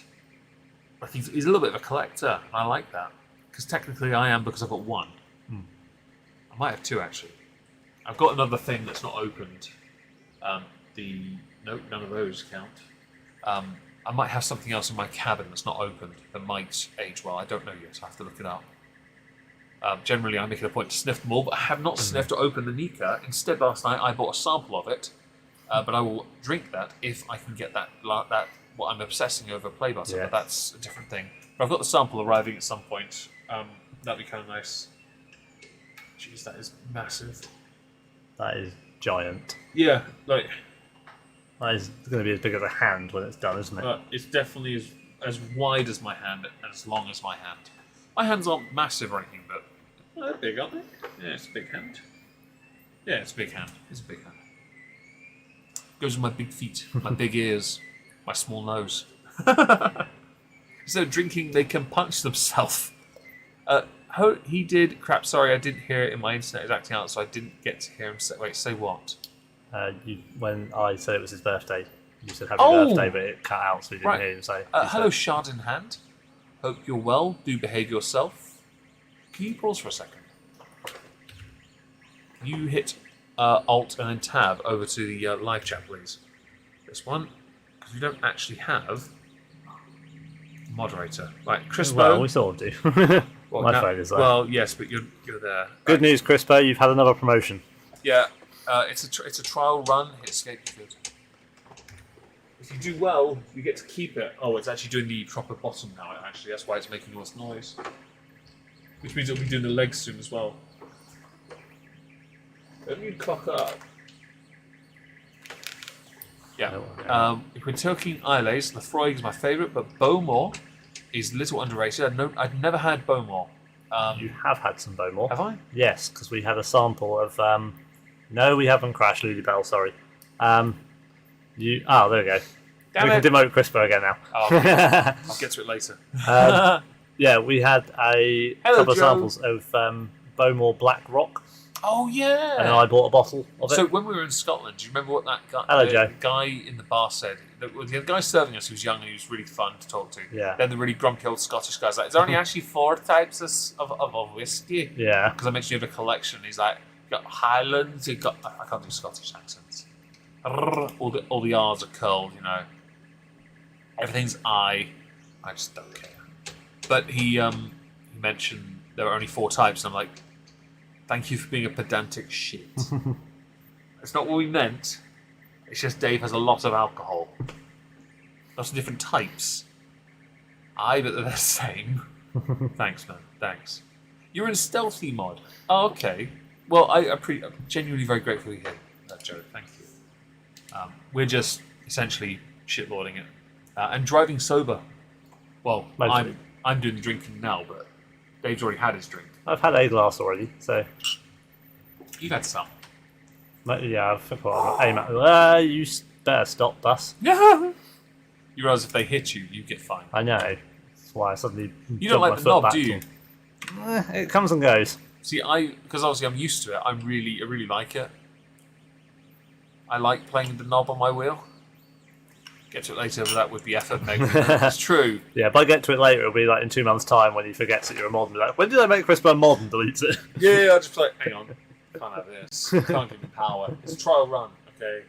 I think he's a little bit of a collector, and I like that because technically I am because I've got one. I might have 2 actually. I've got another thing that's not opened. Nope, none of those count. I might have something else in my cabin that's not opened that might age well. I don't know yet. I have to look it up. Generally, I make it a point to sniff them all, but I have not sniffed or opened the Nika. Instead, last night I bought a sample of it, but I will drink that if I can get that what I'm obsessing over play button, Yeah. but that's a different thing. But I've got the sample arriving at some point. That'd be kind of nice. Jeez, that is massive. That is giant. Yeah, like That is going to be as big as a hand when it's done, isn't it? it's definitely as wide as my hand and as long as my hand. My hands aren't massive or anything, but they're big, aren't they? Yeah, it's a big hand. Yeah, it's a big hand. It's a big hand. Goes with my big feet, my big ears, my small nose. So drinking, they can punch themselves. He did. Crap. Sorry, I didn't hear it. In my internet is acting out, so I didn't get to hear him say. Wait, say what? When I said it was his birthday, you said happy Oh! birthday, but it cut out, so we didn't Right. hear him say. Hello, Shard in hand. Hope you're well. Do behave yourself. Can you pause for a second? You hit Alt and then Tab over to the live chat, please. This one, because we don't actually have a moderator. Right, Crispo. Well, we sort of do. Well, My now- phone is there. Well, yes, but you're there. Good news, Crispo, you've had another promotion. Yeah, it's a trial run. Hit escape. You're good. If you do well, you get to keep it. Oh, it's actually doing the proper bottom now. Actually, that's why it's making all this noise. Which means it'll be doing the legs soon as well. Let me clock up. Yeah. If we're talking Islays, Lefroy is my favourite, but Bowmore is a little underrated. I've never had Bowmore. You have had some Bowmore. Have I? Yes, because we had a sample of. No, we haven't crashed Lulybell. Sorry. There we go. Damn we it. can demote Crispo again now. Oh, I'll get to it later. Yeah, we had a Hello, couple of Joe. samples of Bowmore Black Rock, Oh yeah. and then I bought a bottle of it. So when we were in Scotland, do you remember what that guy, Hello, the Joe. guy in the bar said? The guy serving us, who was young and he was really fun to talk to. Yeah. Then the really grumpy old Scottish guy's like, "There's only actually 4 types of whiskey." Yeah. Because I mentioned you have a collection. He's like, "You got Highlands. You got." I can't do Scottish accents. All the R's are curled. You know. Everything's I. I just don't care. But he mentioned there were only 4 types, and I'm like, thank you for being a pedantic shit. That's not what we meant. It's just Dave has a lot of alcohol. Lots of different types. But they're the same. Thanks, man. Thanks. You're in stealthy mod. Oh, okay. Well, I'm genuinely very grateful to hear that, Joe. Thank you. We're just essentially shitlording it. And driving sober. Well, Mostly. I'm doing the drinking now, but Dave's already had his drink. I've had a glass already, so You've had some. yeah, I forgot. Aim at. You better stop, bus. Yeah. You realise if they hit you, you get fined. I know. That's why I suddenly. You don't like the knob, do you? It comes and goes. See, because obviously I'm used to it. I really like it. I like playing the knob on my wheel. Get to it later, but that would be effort, maybe. It's true. Yeah, if I get to it later, it'll be like in 2 months' time when he forgets that you're a mod and be like, when did I make Crispo a mod and deletes it? Yeah, I'll just play. Hang on, can't have this. Can't give me power. It's a trial run, okay?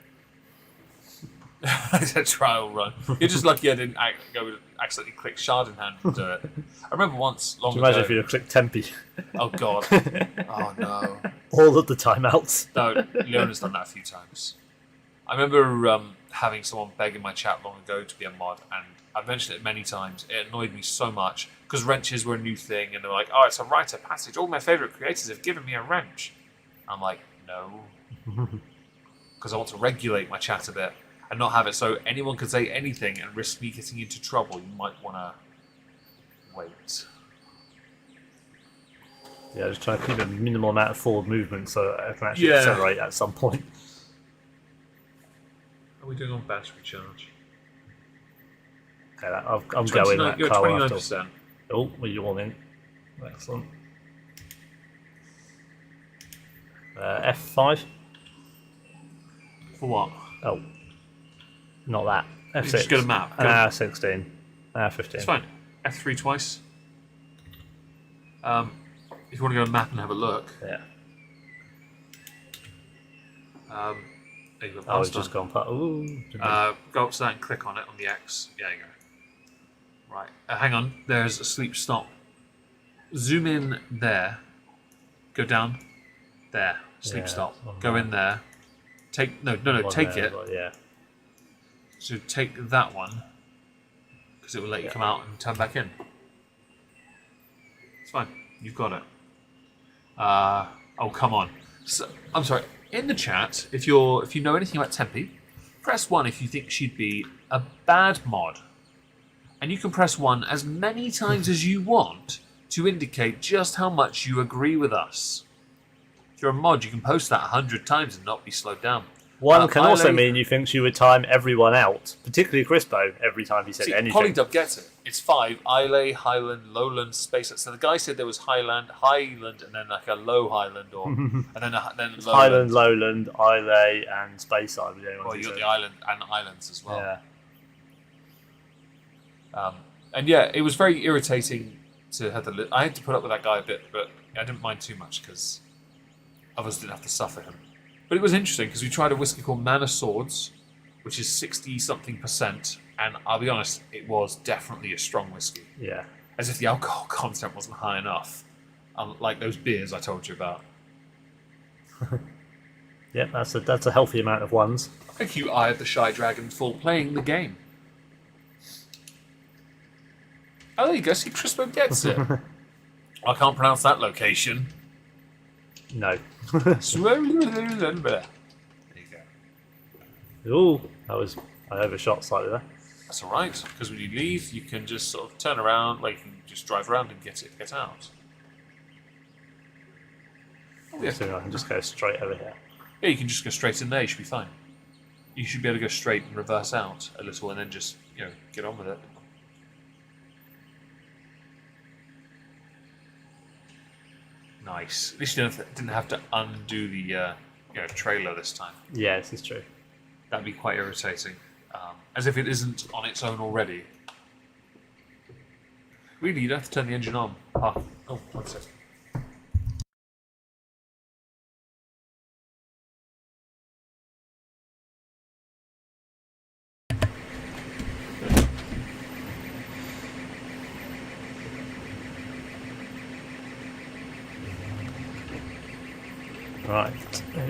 It's a trial run. You're just lucky I didn't accidentally click Shard in hand and do it. I remember once long Imagine ago. if you had clicked Tempe. Oh god. Oh no. All of the timeouts. No, Leona's done that a few times. I remember having someone beg in my chat long ago to be a mod, and I've mentioned it many times. It annoyed me so much because wrenches were a new thing, and they're like, "Oh, it's a rite of passage. All my favourite creators have given me a wrench." I'm like, no, because I want to regulate my chat a bit and not have it so anyone can say anything and risk me getting into trouble. You might want to wait. Yeah, just trying to keep a minimal amount of forward movement so I can actually Yeah. accelerate at some point. How are we doing on battery charge? Okay, I'm going that You're car 29%. Oh, well, you're all in. Excellent. F5? For what? Oh, not that. F6. You just go to map. Go. 16. 15. It's fine. F3 twice. If you want to go to map and have a look. Yeah. There you go. Oh, it's Past just gone past. Ooh. Go up to that and click on it on the X. Yeah, there you go. Right. Hang on. There's a sleep stop. Zoom in there. Go down. There. Sleep Yeah, stop. on Go there. in there. Take One take there, it. but yeah. So take that one. because it will let you come out and turn back in. It's fine. You've got it. Oh, come on. So, I'm sorry. In the chat, if you know anything about Tempe, press 1 if you think she'd be a bad mod. And you can press 1 as many times as you want to indicate just how much you agree with us. If you're a mod, you can post that 100 times and not be slowed down. One can also mean you think she would time everyone out, particularly Crispo, every time he said anything. Polydub gets it. It's 5. Islay, Highland, Lowland, Space. So the guy said there was Highland, and then like a low Highland, or and then Lowland. Highland, Lowland, Islay, and Space Island. Well, you got the island and islands as well. Yeah. And yeah, it was very irritating to have I had to put up with that guy a bit, but I didn't mind too much because others didn't have to suffer him. But it was interesting because we tried a whiskey called Man of Swords, which is 60-something%, and I'll be honest, it was definitely a strong whiskey. Yeah. As if the alcohol content wasn't high enough, like those beers I told you about. Yeah, that's a healthy amount of ones. Thank you, Eye of the Shy Dragon, for playing the game. Oh, there you go. See, Crispo gets it. I can't pronounce that location. No. There you go. Ooh, I overshot slightly there. That's all right, because when you leave, you can just sort of turn around, like you can just drive around and get out. Oh, yeah. So I can just go straight over here. Yeah, you can just go straight in there. You should be fine. You should be able to go straight and reverse out a little, and then just get on with it. Nice. At least you didn't have to undo the trailer this time. Yeah, this is true. That'd be quite irritating. As if it isn't on its own already. Really, you don't have to turn the engine on. Oh, one second. Right.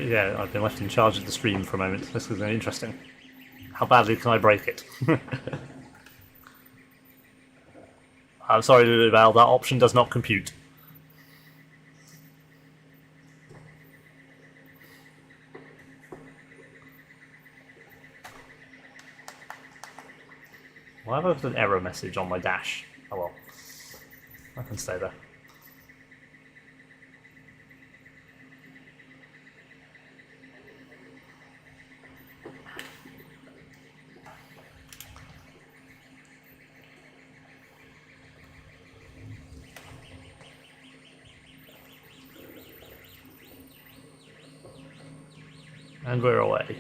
Yeah, I've been left in charge of the stream for a moment. This is interesting. How badly can I break it? I'm sorry, Lulubelle, that option does not compute. Why have I got an error message on my dash? Oh well. I can stay there. And we're away.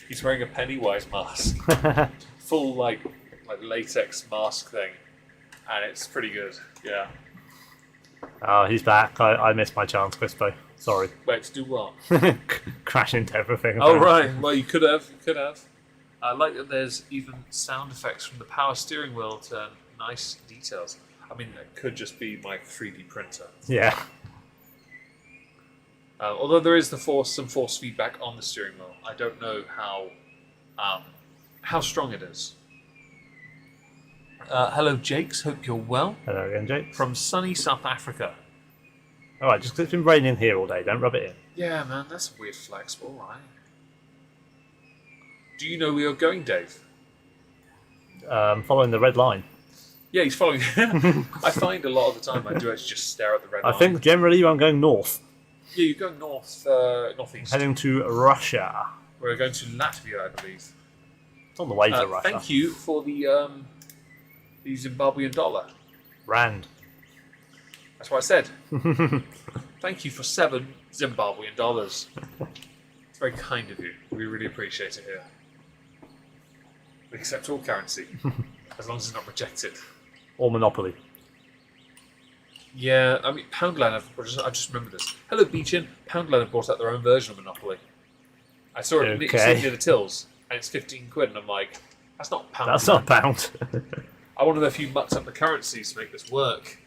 He's wearing a Pennywise mask. Full like latex mask thing. And it's pretty good, yeah. Oh, he's back. I missed my chance, Crispo. Sorry. Wait, to do what? Crash into everything. Oh, apparently. right. Well, you could have. I like that there's even sound effects from the power steering wheel to nice details. I mean, it could just be my 3D printer. Yeah. Although there is some force feedback on the steering wheel. I don't know how strong it is. Hello, Jakes. Hope you're well. Hello again, Jake. From sunny South Africa. Alright, just 'cause it's been raining here all day, don't rub it in. Yeah, man, that's a weird flex, but alright. Do you know where you're going, Dave? Following the red line. Yeah, he's following. I find a lot of the time I do actually just stare at the red line. I think generally I'm going north. Yeah, you're going northeast. Heading to Russia. We're going to Latvia, I believe. It's on the way to Russia. Thank you for the Zimbabwean dollar. Rand. That's what I said. Thank you for 7 Zimbabwean dollars. It's very kind of you. We really appreciate it here. We accept all currency, as long as it's not rejected. Or Monopoly. Yeah, I mean, Poundland, I just remember this. Hello, Beachin. Poundland have brought out their own version of Monopoly. I saw it near the tills, and it's 15 quid, and I'm like, that's not Poundland. That's not a pound. I wonder if you mucked up the currencies to make this work.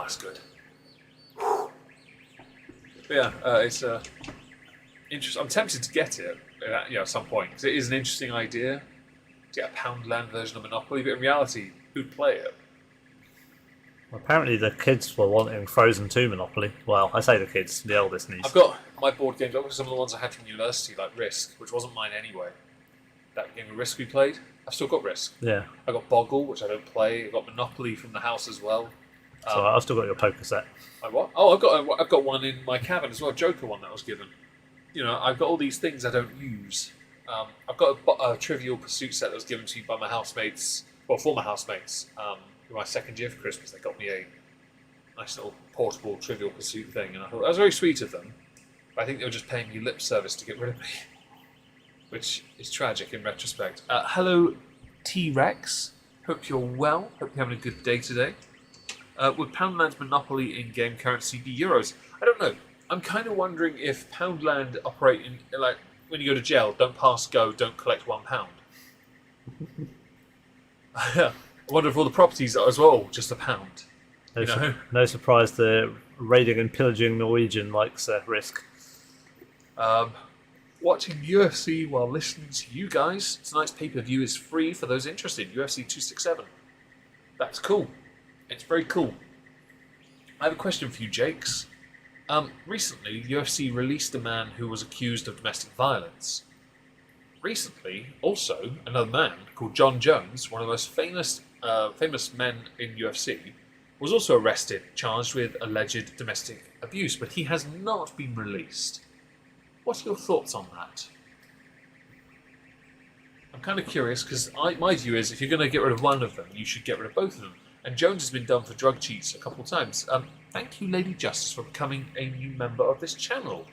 that's good. But yeah, it's interesting. I'm tempted to get it at some point because it is an interesting idea to get a Poundland version of Monopoly. But in reality, who'd play it? Apparently, the kids were wanting Frozen 2 Monopoly. Well, I say the kids, the eldest niece. I've got my board games. I've got some of the ones I had from university, like Risk, which wasn't mine anyway. That game of Risk we played. I've still got Risk. Yeah. I got Boggle, which I don't play. I got Monopoly from the house as well. So I've still got your poker set. I what? Oh, I've got one in my cabin as well. Joker one that was given. You know, I've got all these things I don't use. I've got a Trivial Pursuit set that was given to me by my housemates, well, former housemates. In my second year for Christmas, they got me a nice little portable Trivial Pursuit thing, and I thought that was very sweet of them. But I think they were just paying me lip service to get rid of me, which is tragic in retrospect. Hello, T-Rex. Hope you're well. Hope you're having a good day today. Would Poundland's Monopoly in-game currency be euros? I don't know. I'm kind of wondering if Poundland operate in, like, when you go to jail, don't pass go, don't collect £1. I wonder if all the properties are as well just £1. No surprise the raiding and pillaging Norwegian likes Risk. Watching UFC while listening to you guys. Tonight's pay-per-view is free for those interested. UFC 267. That's cool. It's very cool. I have a question for you, Jakes. Recently, the UFC released a man who was accused of domestic violence. Recently, also, another man called John Jones, one of the most famous men in UFC, was also arrested, charged with alleged domestic abuse, but he has not been released. What are your thoughts on that? I'm kind of curious, because my view is if you're going to get rid of one of them, you should get rid of both of them. And Jones has been done for drug cheats a couple of times. Thank you, Lady Justice, for becoming a new member of this channel.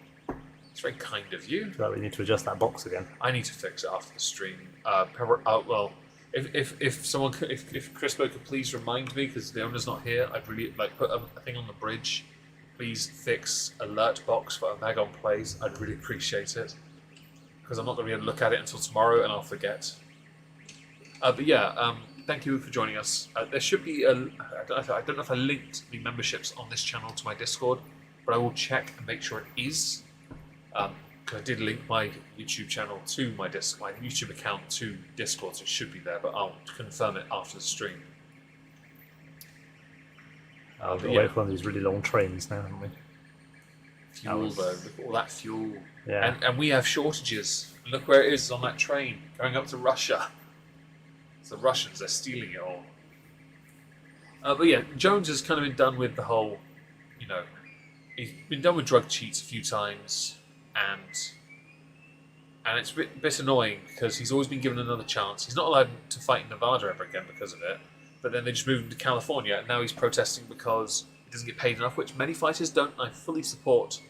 It's very kind of you. So we need to adjust that box again. I need to fix it after the stream. Well, if Crispo could please remind me, because the owner's not here, I'd really like put a thing on the bridge. Please fix alert box for Omegon plays. I'd really appreciate it, because I'm not going to be able to look at it until tomorrow, and I'll forget. But yeah. Thank you for joining us. There should be I don't know if I linked the memberships on this channel to my Discord, but I will check and make sure it is. Because I did link my YouTube channel to my YouTube account to Discord, so it should be there, but I'll confirm it after the stream. We're away from these really long trains now, haven't we? Fuel though, look at all that fuel. Yeah. And we have shortages. Look where it is on that train, going up to Russia. The Russians, they're stealing it all. But yeah, Jones has kind of been done with the whole, he's been done with drug cheats a few times, and it's a bit annoying because he's always been given another chance. He's not allowed to fight in Nevada ever again because of it, but then they just moved him to California, and now he's protesting because he doesn't get paid enough, which many fighters don't. I fully support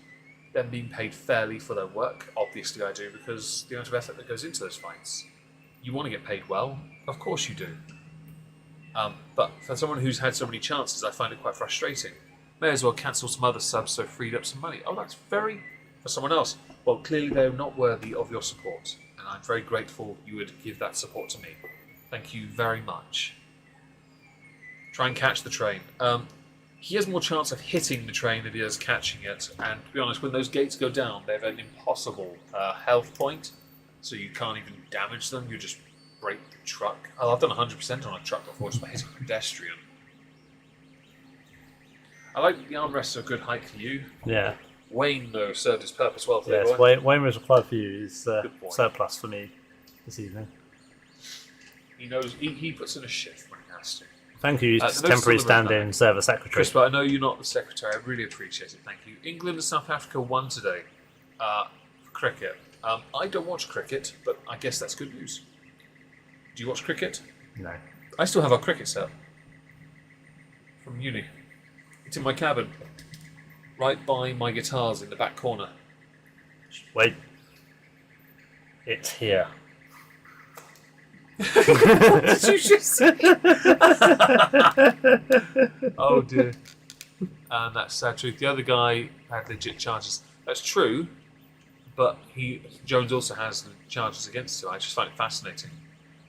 them being paid fairly for their work. Obviously I do, because the amount of effort that goes into those fights. You want to get paid well, of course you do. But for someone who's had so many chances, I find it quite frustrating. May as well cancel some other subs so freed up some money. Oh, that's very... for someone else. Well, clearly they're not worthy of your support, and I'm very grateful you would give that support to me. Thank you very much. Try and catch the train. He has more chance of hitting the train than he does catching it, and to be honest, when those gates go down, they have an impossible health point. So you can't even damage them, you just break the truck. Oh, I've done 100% on a truck before just by hitting a pedestrian. I like the armrests are a good height for you. Yeah. Wayne, though, served his purpose well today. Yes, Wayne was required for you. Is surplus for me this evening. He knows, he puts in a shift when he has to. Thank you, temporary stand-in server secretary. Chris, but I know you're not the secretary. I really appreciate it. Thank you. England and South Africa won today for cricket. I don't watch cricket, but I guess that's good news. Do you watch cricket? No. I still have our cricket set from uni. It's in my cabin, right by my guitars in the back corner. Wait. It's here. What did you just say? Oh dear. And that's sad truth. The other guy had legit charges. That's true. But Jones also has charges against him. I just find it fascinating.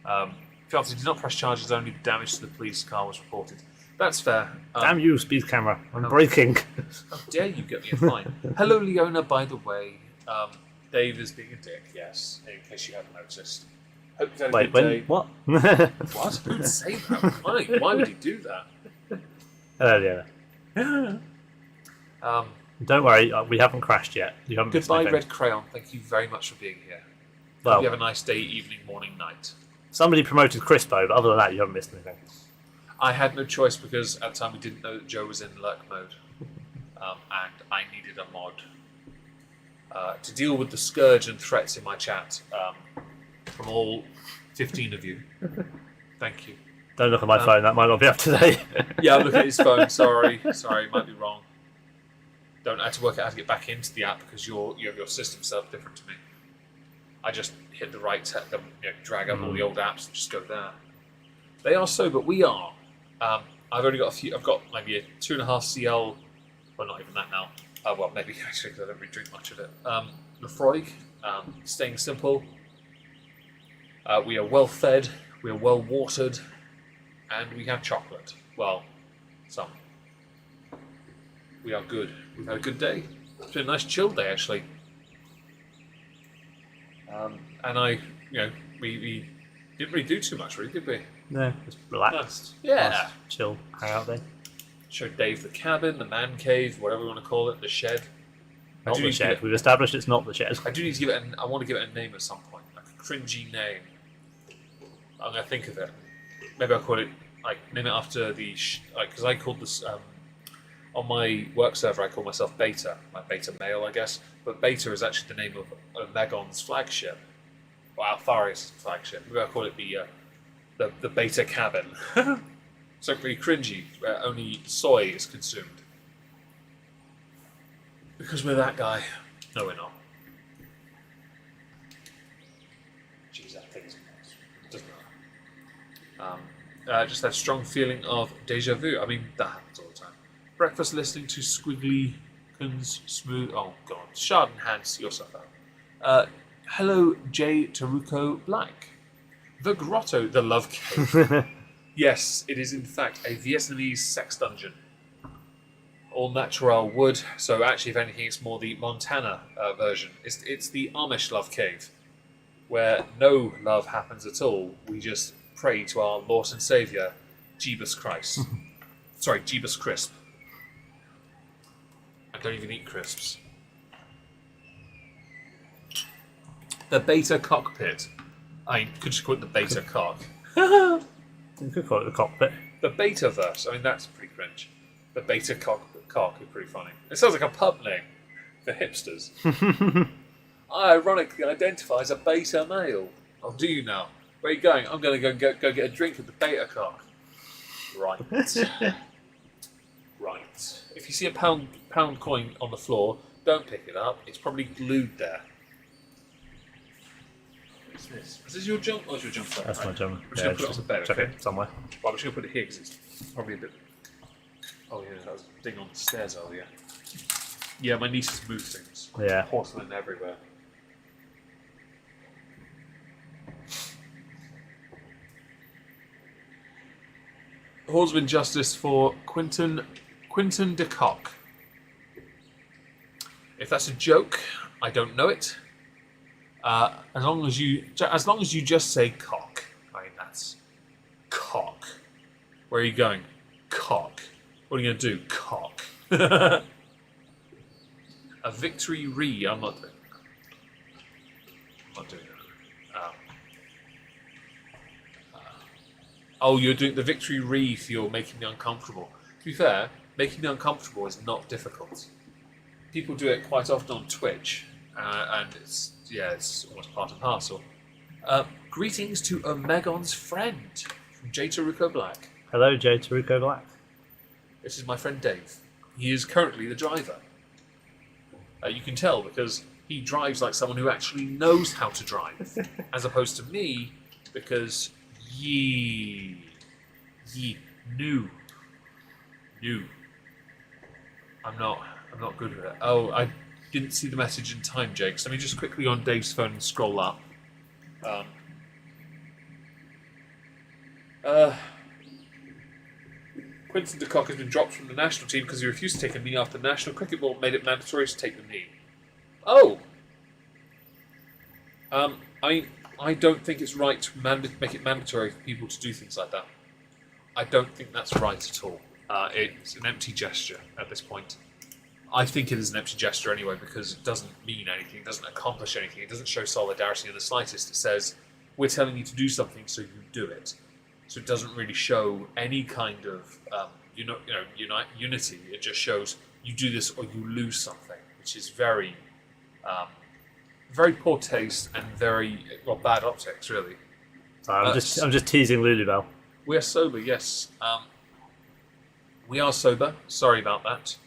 He did not press charges, only the damage to the police car was reported. That's fair. Damn you, speed camera! I'm braking. How dare you get me a fine? Hello, Leona, by the way. Dave is being a dick, yes, in case you haven't noticed. Hope you've had a Wait, good day. what? What? Don't say that. Why would he do that? Hello, Leona. Don't worry, we haven't crashed yet. You haven't missed Goodbye, anything. Red Crayon. Thank you very much for being here. Well, Hope you have a nice day, evening, morning, night. somebody promoted Crispo, but other than that, you haven't missed anything. I had no choice because at the time we didn't know that Joe was in lurk mode. And I needed a mod to deal with the scourge and threats in my chat from all 15 of you. Thank you. Don't look at my phone, that might not be up to date. Yeah, I'm looking at his phone. Sorry, might be wrong. Don't have to work out how to get back into the app because your system set up different to me. I just hit the right drag up all the old apps and just go there. They are so, but we are. I've only got a few. I've got maybe a 2.5 CL. Well, not even that now. Well, maybe actually because I don't really drink much of it. Lefroy, staying simple. We are well fed. We are well watered, and we have chocolate. Well, some. We are good. We've had a good day. It's been a nice chill day, actually. And we didn't really do too much, really, did we? No, just relaxed. Yeah. Nice, chill, hang out there. Showed Dave the cabin, the man cave, whatever you want to call it, the shed. Not the shed. We've established it's not the shed. I do need to give it. I want to give it a name at some point, like a cringy name. I'm gonna think of it. Maybe I'll call it name it after the because I called this on my work server. I call myself Beta, my beta male, I guess. But Beta is actually the name of Omegon's flagship, or Altharius' flagship. Maybe I'll call it the Beta cabin. Something really cringy, where only soy is consumed. Because we're that guy. No, we're not. Jeez, that thing is nice. Doesn't matter. Just that strong feeling of deja vu. I mean, that happens all the time. Breakfast listening to Squiggly-Kin's smooth... Oh, God. Shard and hands yourself out. Hello, J. Taruko Black. The Grotto, the Love Cave. Yes, it is in fact a Vietnamese sex dungeon. All natural wood, so actually, if anything, it's more the Montana version. It's the Amish love cave, where no love happens at all. We just pray to our Lord and Saviour, Jeebus Christ. Sorry, Jeebus Crisp. I don't even eat crisps. The Beta Cockpit. I mean, could just call it the Beta Cock. You could call it the cockpit. The Betaverse. I mean, that's pretty cringe. The Beta Cock is pretty funny. It sounds like a pub name for hipsters. I ironically identify as a beta male. Oh, do you now? Where are you going? I'm going to go get a drink at the Beta Cock. Right. Right. If you see a pound coin on the floor, don't pick it up. It's probably glued there. What's this? Is this your junk or is your junk? That's my jump. We're just going to put it on the bed, check okay? it somewhere. Well, I'm just going to put it here because it's probably a bit... Oh, yeah, that was a thing on the stairs earlier. Yeah, my nieces move things. Yeah. Porcelain everywhere. Halls of Injustice for Quinton de Kock. If that's a joke, I don't know it. As long as you just say cock. I mean, that's cock. Where are you going? Cock. What are you going to do? Cock. A victory re. I'm not doing that. I'm not doing that. Oh, you're doing the victory wreath. You're making me uncomfortable. To be fair, making me uncomfortable is not difficult. People do it quite often on Twitch, and it's almost part and parcel. Greetings to Omegon's friend from J. Taruko Black. Hello, J. Taruko Black. This is my friend Dave. He is currently the driver. You can tell because he drives like someone who actually knows how to drive, as opposed to me, because noob. I'm not good with it. Oh, I didn't see the message in time, Jake. So let me just quickly on Dave's phone and scroll up. Quinton de Kock has been dropped from the national team because he refused to take a knee after the National Cricket Board made it mandatory to take the knee. Oh! I mean, I don't think it's right to make it mandatory for people to do things like that. I don't think that's right at all. It's an empty gesture at this point. I think it is an empty gesture anyway because it doesn't mean anything, it doesn't accomplish anything, it doesn't show solidarity in the slightest. It says, we're telling you to do something, so you do it. So it doesn't really show any kind of unity. It just shows you do this or you lose something, which is very, very poor taste and very bad optics, really. I'm just teasing Lulubell. We are sober, yes. We are sober. Sorry about that.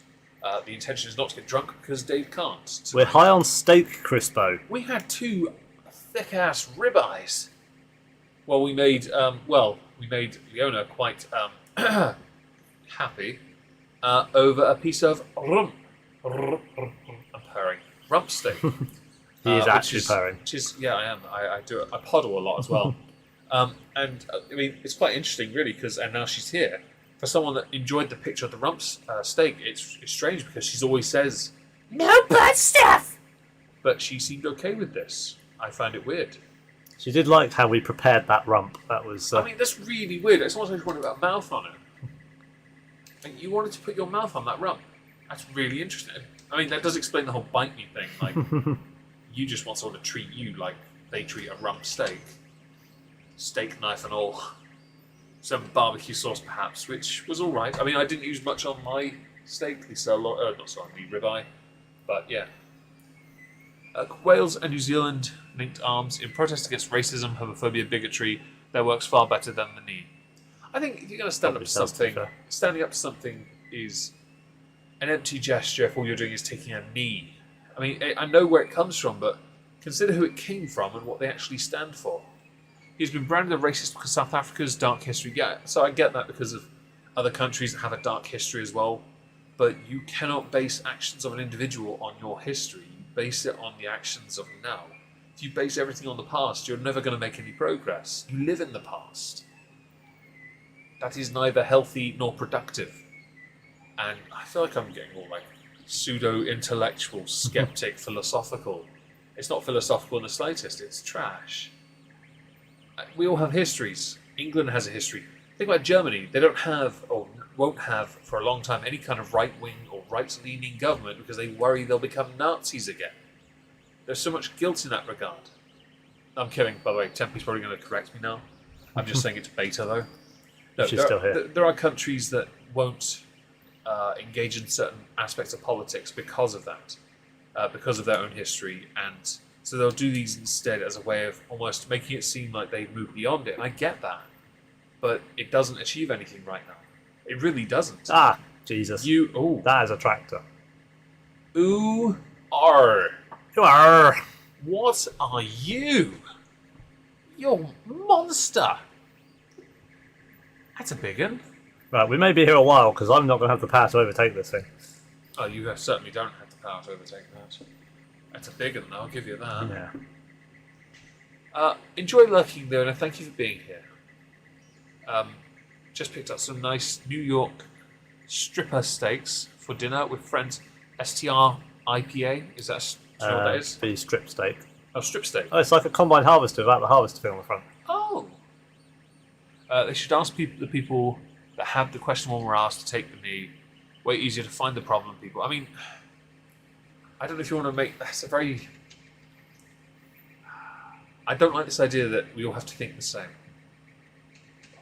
The intention is not to get drunk because Dave can't. So We're high on steak, Crispo. we had 2 thick-ass ribeyes. Well, we made Leona quite happy over a piece of rump. I'm purring. Rump steak. He is actually purring. Which is, yeah, I am. I do it. I poddle a lot as well. I mean, it's quite interesting, really, and now she's here. For someone that enjoyed the picture of the rump steak, it's strange because she always says, no bad stuff! But she seemed okay with this. I find it weird. She did like how we prepared that rump. That was. I mean, that's really weird. It's almost like you wanted a mouth on it. Like, you wanted to put your mouth on that rump. That's really interesting. I mean, that does explain the whole bite me thing. Like, you just want someone to treat you like they treat a rump steak. Steak knife and all. Some barbecue sauce, perhaps, which was all right. I mean, I didn't use much on my steak, the ribeye, but yeah. Wales and New Zealand linked arms in protest against racism, homophobia, bigotry. That works far better than the knee. I think if you're going to stand up to something, standing up to something is an empty gesture if all you're doing is taking a knee. I mean, I know where it comes from, but consider who it came from and what they actually stand for. He's been branded a racist because South Africa's dark history. Yeah, so I get that because of other countries that have a dark history as well. But you cannot base actions of an individual on your history. You base it on the actions of now. If you base everything on the past, you're never going to make any progress. You live in the past. That is neither healthy nor productive. And I feel like I'm getting all like pseudo-intellectual, skeptic, philosophical. It's not philosophical in the slightest. It's trash. We all have histories. England has a history. Think about Germany. They don't have, or won't have for a long time, any kind of right-wing or right-leaning government because they worry they'll become Nazis again. There's so much guilt in that regard. I'm kidding, by the way. Tempe's probably going to correct me now. I'm just saying it to beta, though. No, She's still here. There are countries that won't engage in certain aspects of politics because of that, because of their own history, and so they'll do these instead as a way of almost making it seem like they've moved beyond it. And I get that, but it doesn't achieve anything right now. It really doesn't. Ah, Jesus. That is a tractor. You are. What are you? You're a monster. That's a big one. Right, we may be here a while because I'm not going to have the power to overtake this thing. Oh, you certainly don't have the power to overtake that. That's a big one, though, I'll give you that. Yeah. Enjoy lurking there, and thank you for being here. Just picked up some nice New York stripper steaks for dinner with friends. STR IPA, is that what that is? The strip steak. Oh, strip steak. Oh, it's like a combine harvester without the harvester thing on the front. Oh. They should ask the people that had the question when we're asked to take the knee. Way easier to find the problem, people. I mean, I don't know if you want to make... That's a very... I don't like this idea that we all have to think the same.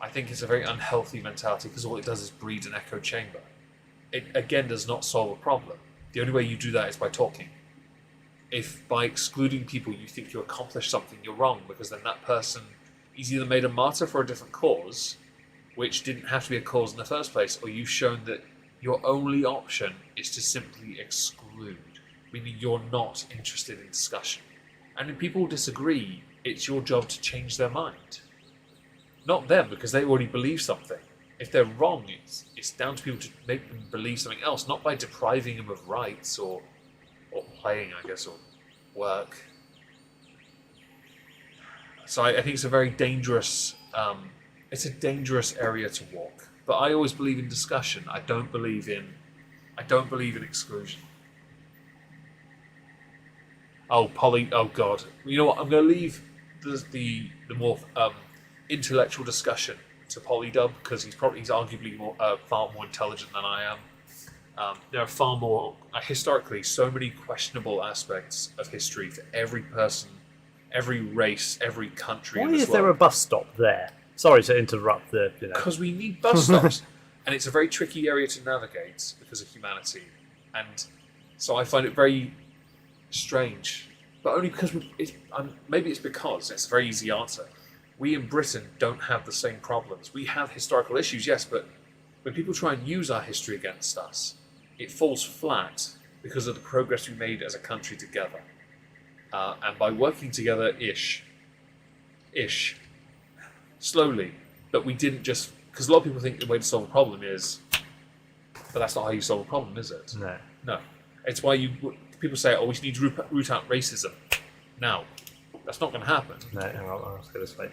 I think it's a very unhealthy mentality because all it does is breed an echo chamber. It, again, does not solve a problem. The only way you do that is by talking. If by excluding people you think you accomplish something, you're wrong, because then that person is either made a martyr for a different cause, which didn't have to be a cause in the first place, or you've shown that your only option is to simply exclude, meaning you're not interested in discussion. And if people disagree, it's your job to change their mind. Not them, because they already believe something. If they're wrong, it's down to people to make them believe something else, not by depriving them of rights or playing, I guess, or work. So I think it's a very dangerous, it's a dangerous area to walk. but I always believe in discussion. I don't believe in exclusion. Oh, Oh God! You know what? I'm going to leave the more intellectual discussion to Polydub because he's arguably far more intelligent than I am. There are far more historically so many questionable aspects of history for every person, every race, every country. Why is there a bus stop there? Sorry to interrupt the. Because we need bus stops, and it's a very tricky area to navigate because of humanity, and so I find it very strange. But only because maybe it's because it's a very easy answer. We in Britain don't have the same problems. We have historical issues, yes, but when people try and use our history against us, it falls flat because of the progress we made as a country together. And by working together, slowly, but we didn't just... Because a lot of people think the way to solve a problem is... But that's not how you solve a problem, is it? No. It's why people say, we need to root out racism. Now, that's not going to happen. No, hang on, I was going to say.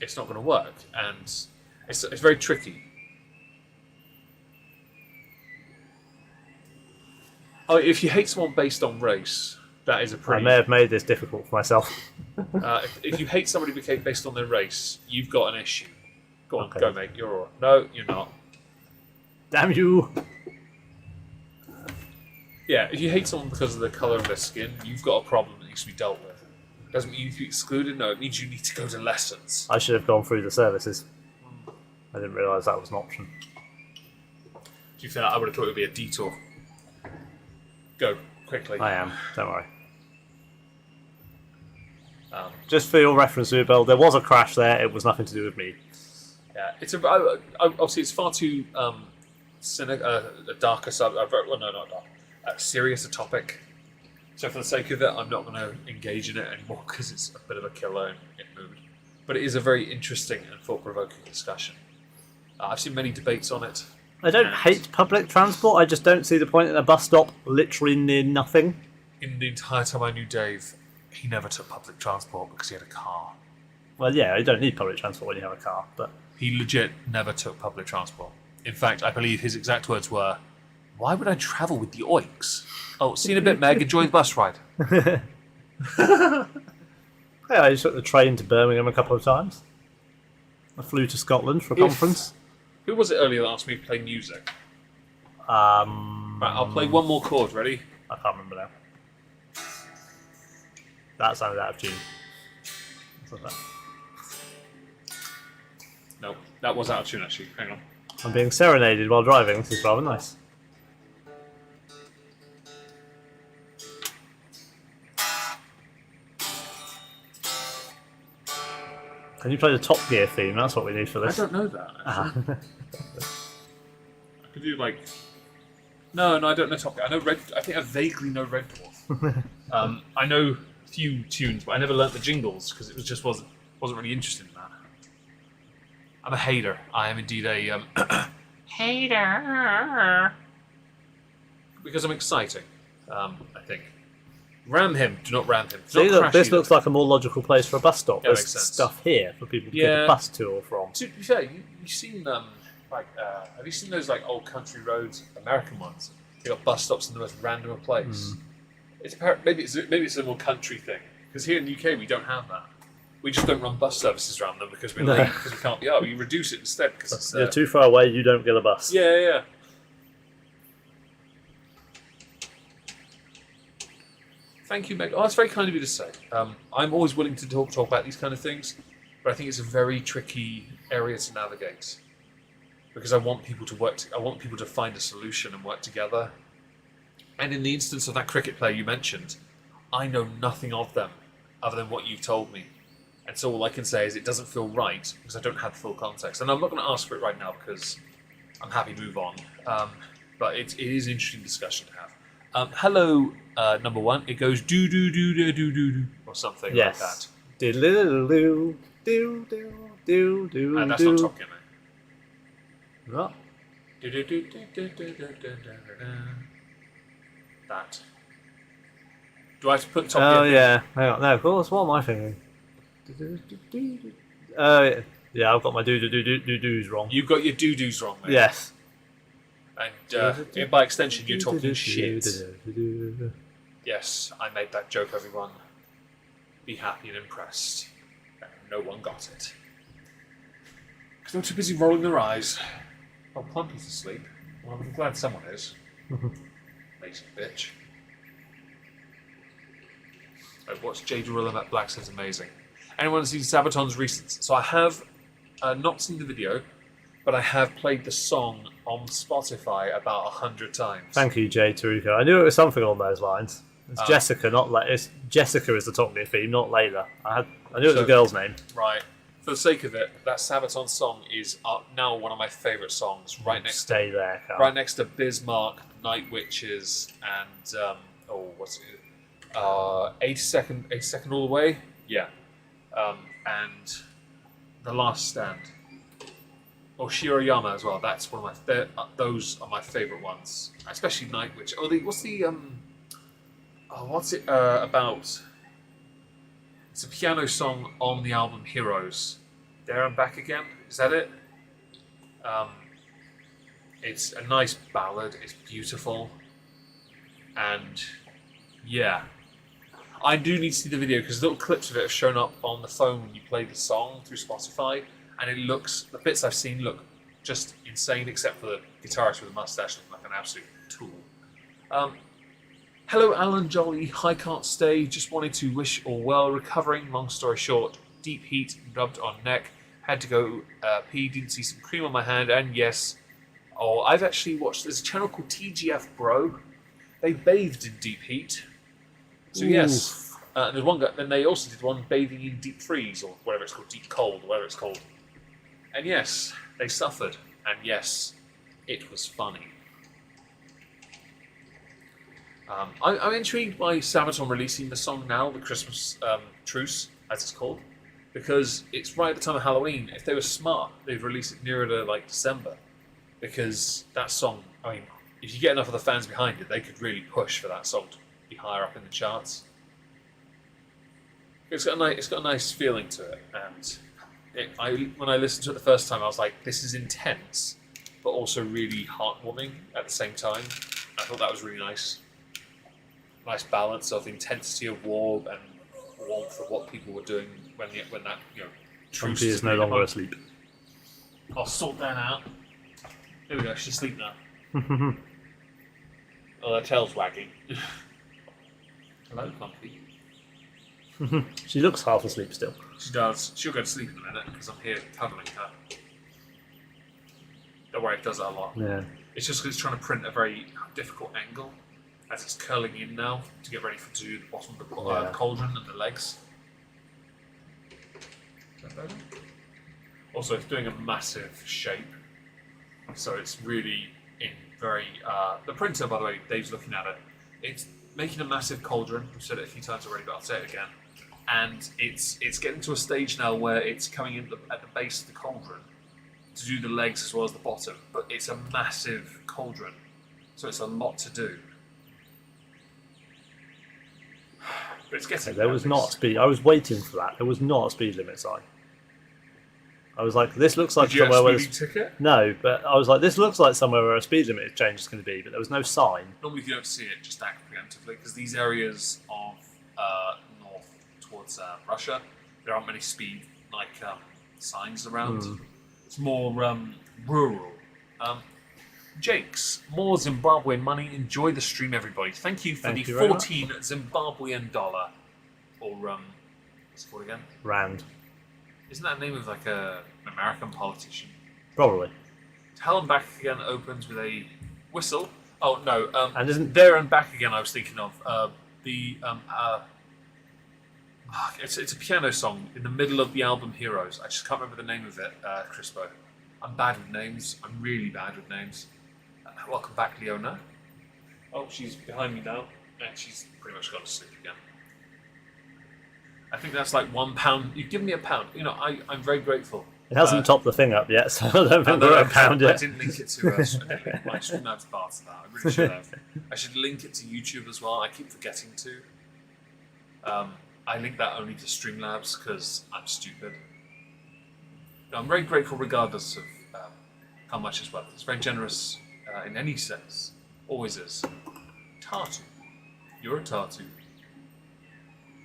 It's not going to work, and it's very tricky. Oh, if you hate someone based on race, that is a pretty... I may have made this difficult for myself. If you hate somebody based on their race, you've got an issue. Go on, Okay. Go, mate. You're all right. No, you're not. Damn you! Yeah, if you hate someone because of the colour of their skin, you've got a problem that needs to be dealt with. Doesn't mean you need to be excluded. No, it means you need to go to lessons. I should have gone through the services. I didn't realise that was an option. To be fair, I would have thought it would be a detour. Go, quickly. I am, don't worry. Just for your reference, Bill, there was a crash there, it was nothing to do with me. Yeah, obviously it's far too a darker well, no, not dark. Serious a topic. So for the sake of it, I'm not going to engage in it anymore because it's a bit of a killer in mood. But it is a very interesting and thought-provoking discussion. I've seen many debates on it. I don't hate public transport, I just don't see the point in a bus stop literally near nothing. In the entire time I knew Dave, he never took public transport because he had a car. Well, yeah, you don't need public transport when you have a car, but... He legit never took public transport. In fact, I believe his exact words were, "Why would I travel with the oiks? Oh, see you in a bit, Meg. Enjoy the bus ride." Yeah, I just took the train to Birmingham a couple of times. I flew to Scotland for a conference. Who was it earlier that asked me to play music? Right, I'll play one more chord. Ready? I can't remember now. That sounded out of tune. What's that? No, that was out of tune actually. Hang on. I'm being serenaded while driving. This is rather nice. Can you play the Top Gear theme? That's what we need for this. I don't know that. Actually. I could do like. No, I don't know Top Gear. I know Red. I think I vaguely know Red Dwarf. I know a few tunes, but I never learnt the jingles because it wasn't really interested in that. I'm a hater. I am indeed a hater because I'm exciting. I think. Ram him. Do not ram him. See, look, this looks like a more logical place for a bus stop. Yeah, There's makes sense. stuff here for people to get a bus to or from. To be fair, you've seen have you seen those like old country roads, American ones? They got bus stops in the most random place. It's maybe it's a more country thing because here in the UK we don't have that. We just don't run bus services around them because we're late because we can't be out. We reduce it instead because it's You're too far away. You don't get a bus. Yeah. Thank you, Meg. Oh, that's very kind of you to say. I'm always willing to talk about these kind of things, but I think it's a very tricky area to navigate because I want people to work. I want people to find a solution and work together. And in the instance of that cricket player you mentioned, I know nothing of them other than what you've told me. And so all I can say is it doesn't feel right because I don't have the full context. And I'm not going to ask for it right now because I'm happy to move on. But it is an interesting discussion to have. Hello, number one. It goes do do do do do do do or something like that. Do do do do do do. And that's not Top Gear, mate. What? Do do do do do do do do do. That. Do I have to put Top Gear? Oh yeah. Hang on. No, of course. What am I thinking? Yeah, I've got my do's wrong. You've got your doo-doos wrong, mate. Yes. And by extension, you're talking shit. Yes, I made that joke, everyone. Be happy and impressed. No one got it. Because they're too busy rolling their eyes. Oh, Plumpy's asleep. Well, I'm glad someone is. Lazy bitch. I've watched Jade Gorilla Matt Black says amazing. Anyone seen Sabaton's recent? So I have not seen the video, but I have played the song on Spotify about 100 times. Thank you, Jay Taruka. I knew it was something along those lines. It's Jessica, not it's Jessica is the talking theme, not Layla. I knew it was a girl's name. Right. For the sake of it, that Sabaton song is now one of my favourite songs. Right next Stay there, Carl. Right next to Bismarck, Night Witches, and what's it? 82nd All the Way. Yeah. And The Last Stand. Or Shiroyama as well. That's one of my. Those are my favourite ones, especially Night Witch. What's it about? It's a piano song on the album Heroes. There and Back Again. Is that it? It's a nice ballad. It's beautiful, and yeah, I do need to see the video because little clips of it have shown up on the phone when you play the song through Spotify, and the bits I've seen look just insane, except for the guitarist with a mustache looking like an absolute tool. Hello, Alan Jolly. I can't stay. Just wanted to wish all well. Recovering. Long story short, deep heat, rubbed on neck. Had to go pee. Didn't see some cream on my hand. And yes, I've actually watched. There's a channel called TGF Bro. They bathed in deep heat. So yes, there's one guy. Then they also did one bathing in deep freeze or whatever it's called, deep cold, or whatever it's called. And yes, they suffered. And yes, it was funny. I'm intrigued by Sabaton releasing the song now, the Christmas Truce, as it's called, because it's right at the time of Halloween. If they were smart, they'd release it nearer to like December, because that song, I mean, if you get enough of the fans behind it, they could really push for that song to be higher up in the charts. It's got a nice feeling to it, and when I listened to it the first time, I was like, this is intense, but also really heartwarming at the same time. I thought that was really nice. Nice balance of intensity of war and warmth of what people were doing when that truce Trumpy is no longer asleep. I'll sort that out. There we go. She's asleep now. Oh, her tail's wagging. Hello, Clumpy. She looks half asleep still. She does. She'll go to sleep in a minute because I'm here cuddling her. Don't worry, it does that a lot. Yeah. It's just because it's trying to print a very difficult angle. As it's curling in now to get ready to do the bottom of the cauldron and the legs. Is that better? Also, it's doing a massive shape, so it's really in very. The printer, by the way, Dave's looking at it. It's making a massive cauldron. We've said it a few times already, but I'll say it again. And it's getting to a stage now where it's coming in at the base of the cauldron to do the legs as well as the bottom. But it's a massive cauldron, so it's a lot to do. But it's getting There was not a speed. I was waiting for that. There was not a speed limit sign. I was like, this looks like Did you somewhere where. ticket? No, but I was like, this looks like somewhere where a speed limit change is going to be, but there was no sign. Normally, if you don't see it, just act preemptively because these areas of north towards Russia, there aren't many speed signs around. It's more rural. Jakes, more Zimbabwean money. Enjoy the stream, everybody. Thank you for the 14 Zimbabwean dollar. Or, what's it called again? Rand. Isn't that the name of like an American politician? Probably. Hell and Back Again opens with a whistle. Oh, no. And isn't There and Back Again I was thinking of. It's a piano song in the middle of the album Heroes. I just can't remember the name of it, Crispo. I'm bad with names. I'm really bad with names. Welcome back, Leona. Oh, she's behind me now, and she's pretty much gone to sleep again. I think that's like £1. You've given me £1. You know, I'm very grateful. It hasn't topped the thing up yet, so I don't think we're at £1 yet. I didn't link it to I didn't link my Streamlabs bar to that. I really should have. I should link it to YouTube as well. I keep forgetting to. I link that only to Streamlabs because I'm stupid. No, I'm very grateful regardless of how much it's worth. It's very generous in any sense. Always is. Tartu. You're a Tartu.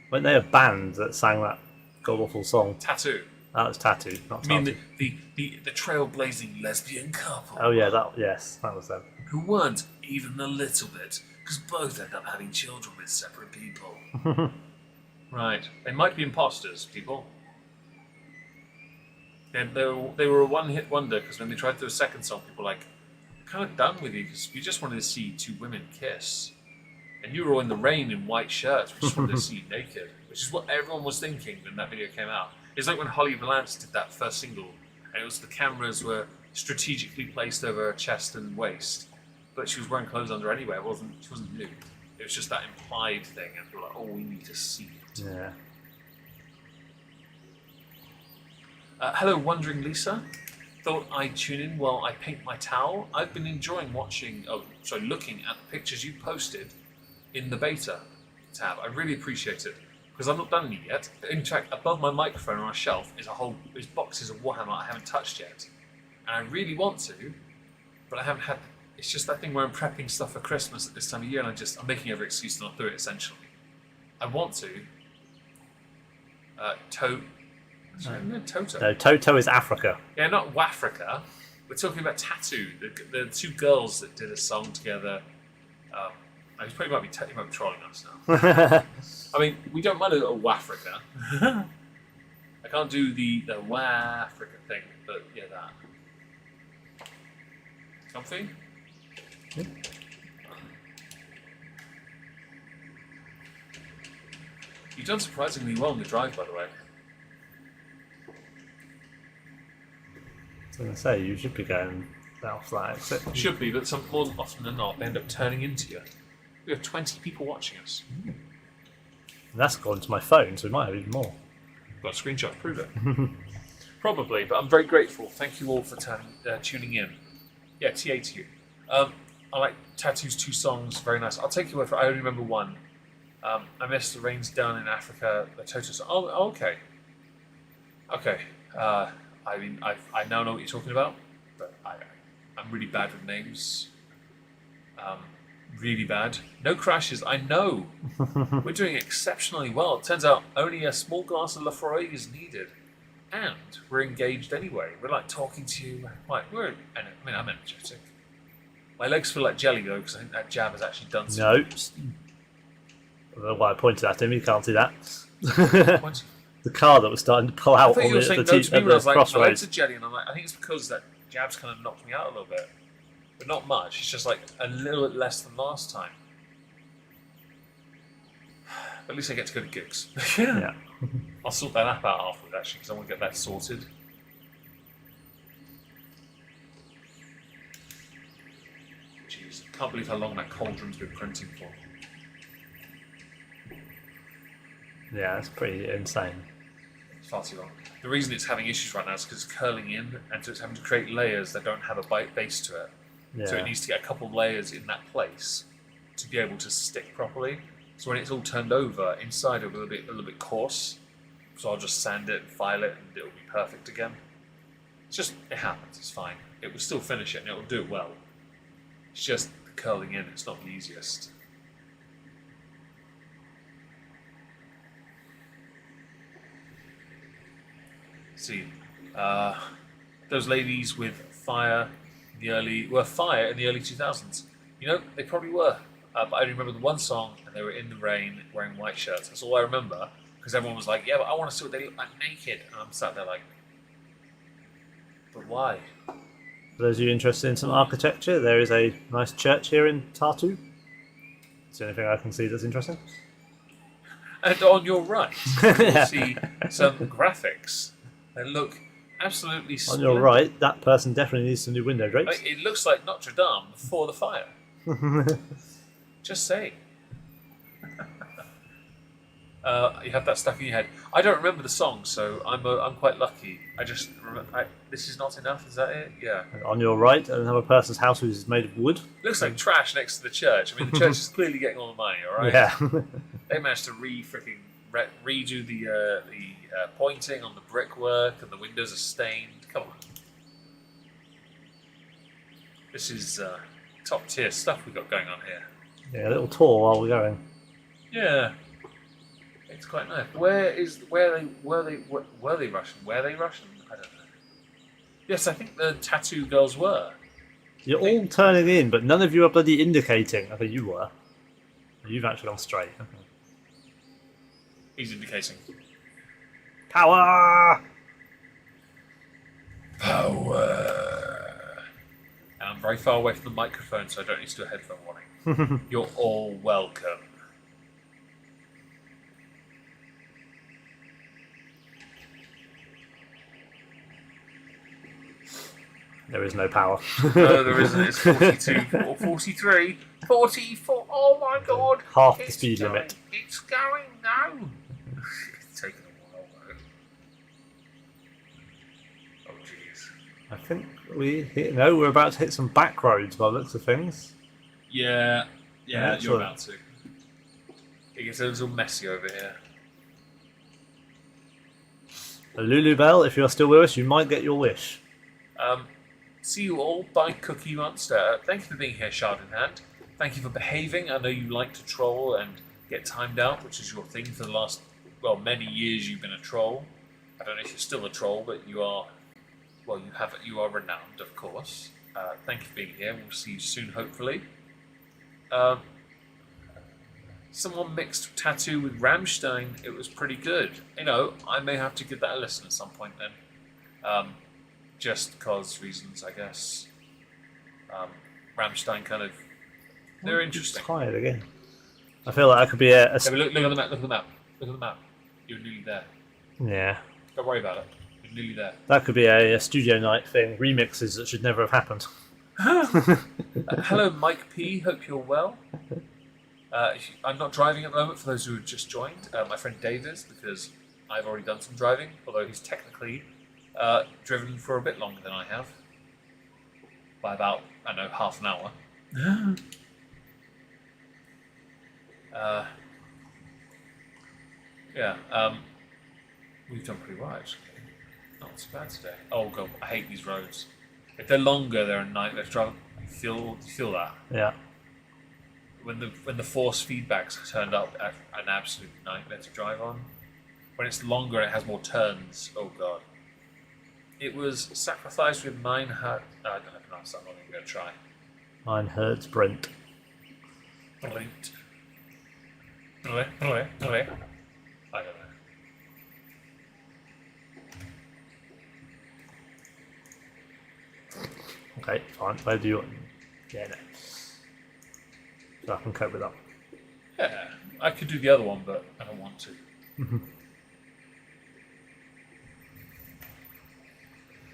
Weren't they a band that sang that god-awful song? Tattoo. That was Tattoo, not I mean Tartu. the trailblazing lesbian couple. Oh yeah, that was them. Who weren't even a little bit, because both end up having children with separate people. Right. They might be imposters, people. And they were a one-hit wonder, because when they tried to do a second song, people were like, kind of done with you, because we just wanted to see two women kiss. And you were all in the rain in white shirts, we just wanted to see you naked. Which is what everyone was thinking when that video came out. It's like when Holly Valance did that first single, and it was the cameras were strategically placed over her chest and waist, but she was wearing clothes under anyway. She wasn't nude. It was just that implied thing, and people were like, "Oh, we need to see it." Yeah. Hello, Wondering Lisa. Thought I'd tune in while I paint my towel. I've been enjoying looking at the pictures you posted in the beta tab. I really appreciate it. Because I've not done any yet. In fact, above my microphone on a shelf is boxes of Warhammer I haven't touched yet. And I really want to, but I haven't had... It's just that thing where I'm prepping stuff for Christmas at this time of year, and I'm making every excuse to not do it, essentially. I want to. Toto. No, Toto is Africa. Yeah, not Wafrica. We're talking about Tattoo, the two girls that did a song together. He probably might be trolling us now. I mean, we don't mind a little Wafrica. I can't do the Wafrica thing, but yeah, that. Comfy? Yeah. You've done surprisingly well on the drive, by the way. I was going to say, you should be going off that exit. Should be, but more often than not, they end up turning into you. We have 20 people watching us. And that's gone to my phone, so we might have even more. Got a screenshot to prove it. Probably, but I'm very grateful. Thank you all for tuning in. Yeah, TA to you. I like Tattoo's two songs, very nice. I'll take your word for it. I only remember one. I missed The Rains Down in Africa, the Toto song. Oh, okay. Okay. I mean, I now know what you're talking about, but I'm really bad with names. Really bad. No crashes, I know. We're doing exceptionally well. It turns out only a small glass of Lafroy is needed. And we're engaged anyway. We're like talking to you. Like, I'm energetic. My legs feel like jelly though, because I think that jab has actually done something. No. I don't know why I pointed at him, you can't see that. What? The car that was starting to pull out I thought on you were the saying no to me when I was like, my legs crossroads. are jelly, and I'm like, I think it's because that jab's kind of knocked me out a little bit. But not much, it's just like a little bit less than last time. At least I get to go to gigs. Yeah. I'll sort that app out afterwards, actually, because I want to get that sorted. Jeez, I can't believe how long that cauldron's been printing for. Yeah, that's pretty insane. It's far too long. The reason it's having issues right now is because it's curling in, and so it's having to create layers that don't have a base to it. Yeah. So it needs to get a couple layers in that place to be able to stick properly. So when it's all turned over, inside it'll be a little bit coarse. So I'll just sand it and file it, and it'll be perfect again. It's just, it happens, it's fine. It will still finish it, and it'll do it well. It's just the curling in, it's not the easiest. See, those ladies with fire in the early 2000s. You know, they probably were. But I remember the one song, and they were in the rain wearing white shirts. That's all I remember, because everyone was like, "Yeah, but I want to see what they look like naked." And I'm sat there like, "But why?" For those of you interested in some architecture, there is a nice church here in Tartu. It's the only thing I can see that's interesting. And on your right, you Yeah. see some graphics that look absolutely On splendid. your right, that person definitely needs some new window drapes. It looks like Notre Dame before the fire. Just saying. You have that stuck in your head. I don't remember the song, so I'm quite lucky. I just remember. This is not enough. Is that it? Yeah. And on your right, another person's house which is made of wood. Looks like trash next to the church. I mean, the church is clearly getting all the money. All right. Yeah. They managed to freaking redo the pointing on the brickwork, and the windows are stained. Come on. This is top tier stuff we got going on here. Yeah, a little tour while we're going. Yeah, it's quite nice. Were they Russian? Were they Russian? I don't know. Yes, I think the tattoo girls were. You're all turning in, but none of you are bloody indicating. I think you were. You've actually gone straight. Okay. He's indicating. Power! Power. And I'm very far away from the microphone, so I don't need to do a headphone warning. You're all welcome. There is no power. No, there isn't. It's 42, 43, 44. Oh my god! Half the speed limit. It's going now. It's taking a while though. Oh jeez. I think we're about to hit some back roads by the looks of things. Yeah, you're Excellent. about to. It gets a little messy over here. Lulu Bell, if you're still with us, you might get your wish. See you all. Bye, Cookie Monster. Thank you for being here, Shard in Hand. Thank you for behaving. I know you like to troll and get timed out, which is your thing for the last, many years you've been a troll. I don't know if you're still a troll, but you are, you are renowned, of course. Thank you for being here. We'll see you soon, hopefully. Someone mixed Tattoo with Rammstein. It was pretty good. I may have to give that a listen at some point then. Just cause reasons, I guess. Rammstein kind of... They're interesting. Tired again. I feel like I could be a Look at the map, look at the map. Look at the map. You're nearly there. yeah. Don't worry about it. You're nearly there. That could be a studio night thing. Remixes that should never have happened. Hello, Mike P. Hope you're well. I'm not driving at the moment, for those who have just joined. My friend Dave is, because I've already done some driving, although he's technically driven for a bit longer than I have. By about, half an hour. We've done pretty well, actually. Not so bad today. Oh god, I hate these roads. If they're longer, they're a nightmare to drive. You feel that? Yeah. When the force feedback's turned up, an absolute nightmare to drive on. When it's longer and it has more turns, oh god. It was sacrificed with mine hurt. No, I don't have enough, so I'm not even going to try. Mine hurts Brent. Blint. I don't know. Okay, fine. Where do you want? Yeah, no. So I can cope with that. Yeah, I could do the other one, but I don't want to.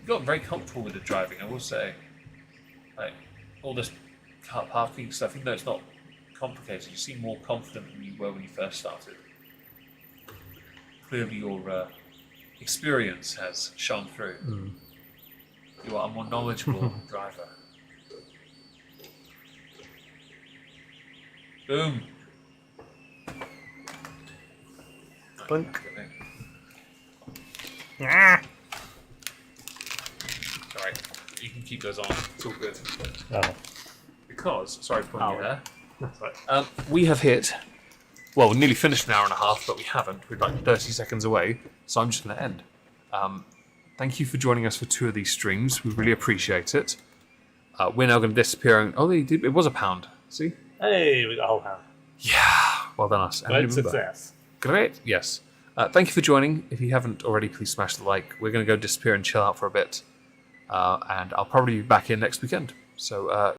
Got very comfortable with the driving, I will say. Like, all this parking stuff, even though it's not complicated, you seem more confident than you were when you first started. Clearly your experience has shone through. You are a more knowledgeable driver. Boom! Blink. Sorry, you can keep those on. It's all good. Oh. Because, sorry for putting you there. That's right. We have hit, we nearly finished an hour and a half, but we haven't. We're like 30 seconds away, so I'm just going to end. Thank you for joining us for 2 of these streams. We really appreciate it. We're now going to disappear. It was a pound. See? Hey, we got a whole hand. Yeah. Well done, us. Great success. Great. Yes. Thank you for joining. If you haven't already, please smash the like. We're going to go disappear and chill out for a bit. And I'll probably be back in next weekend. So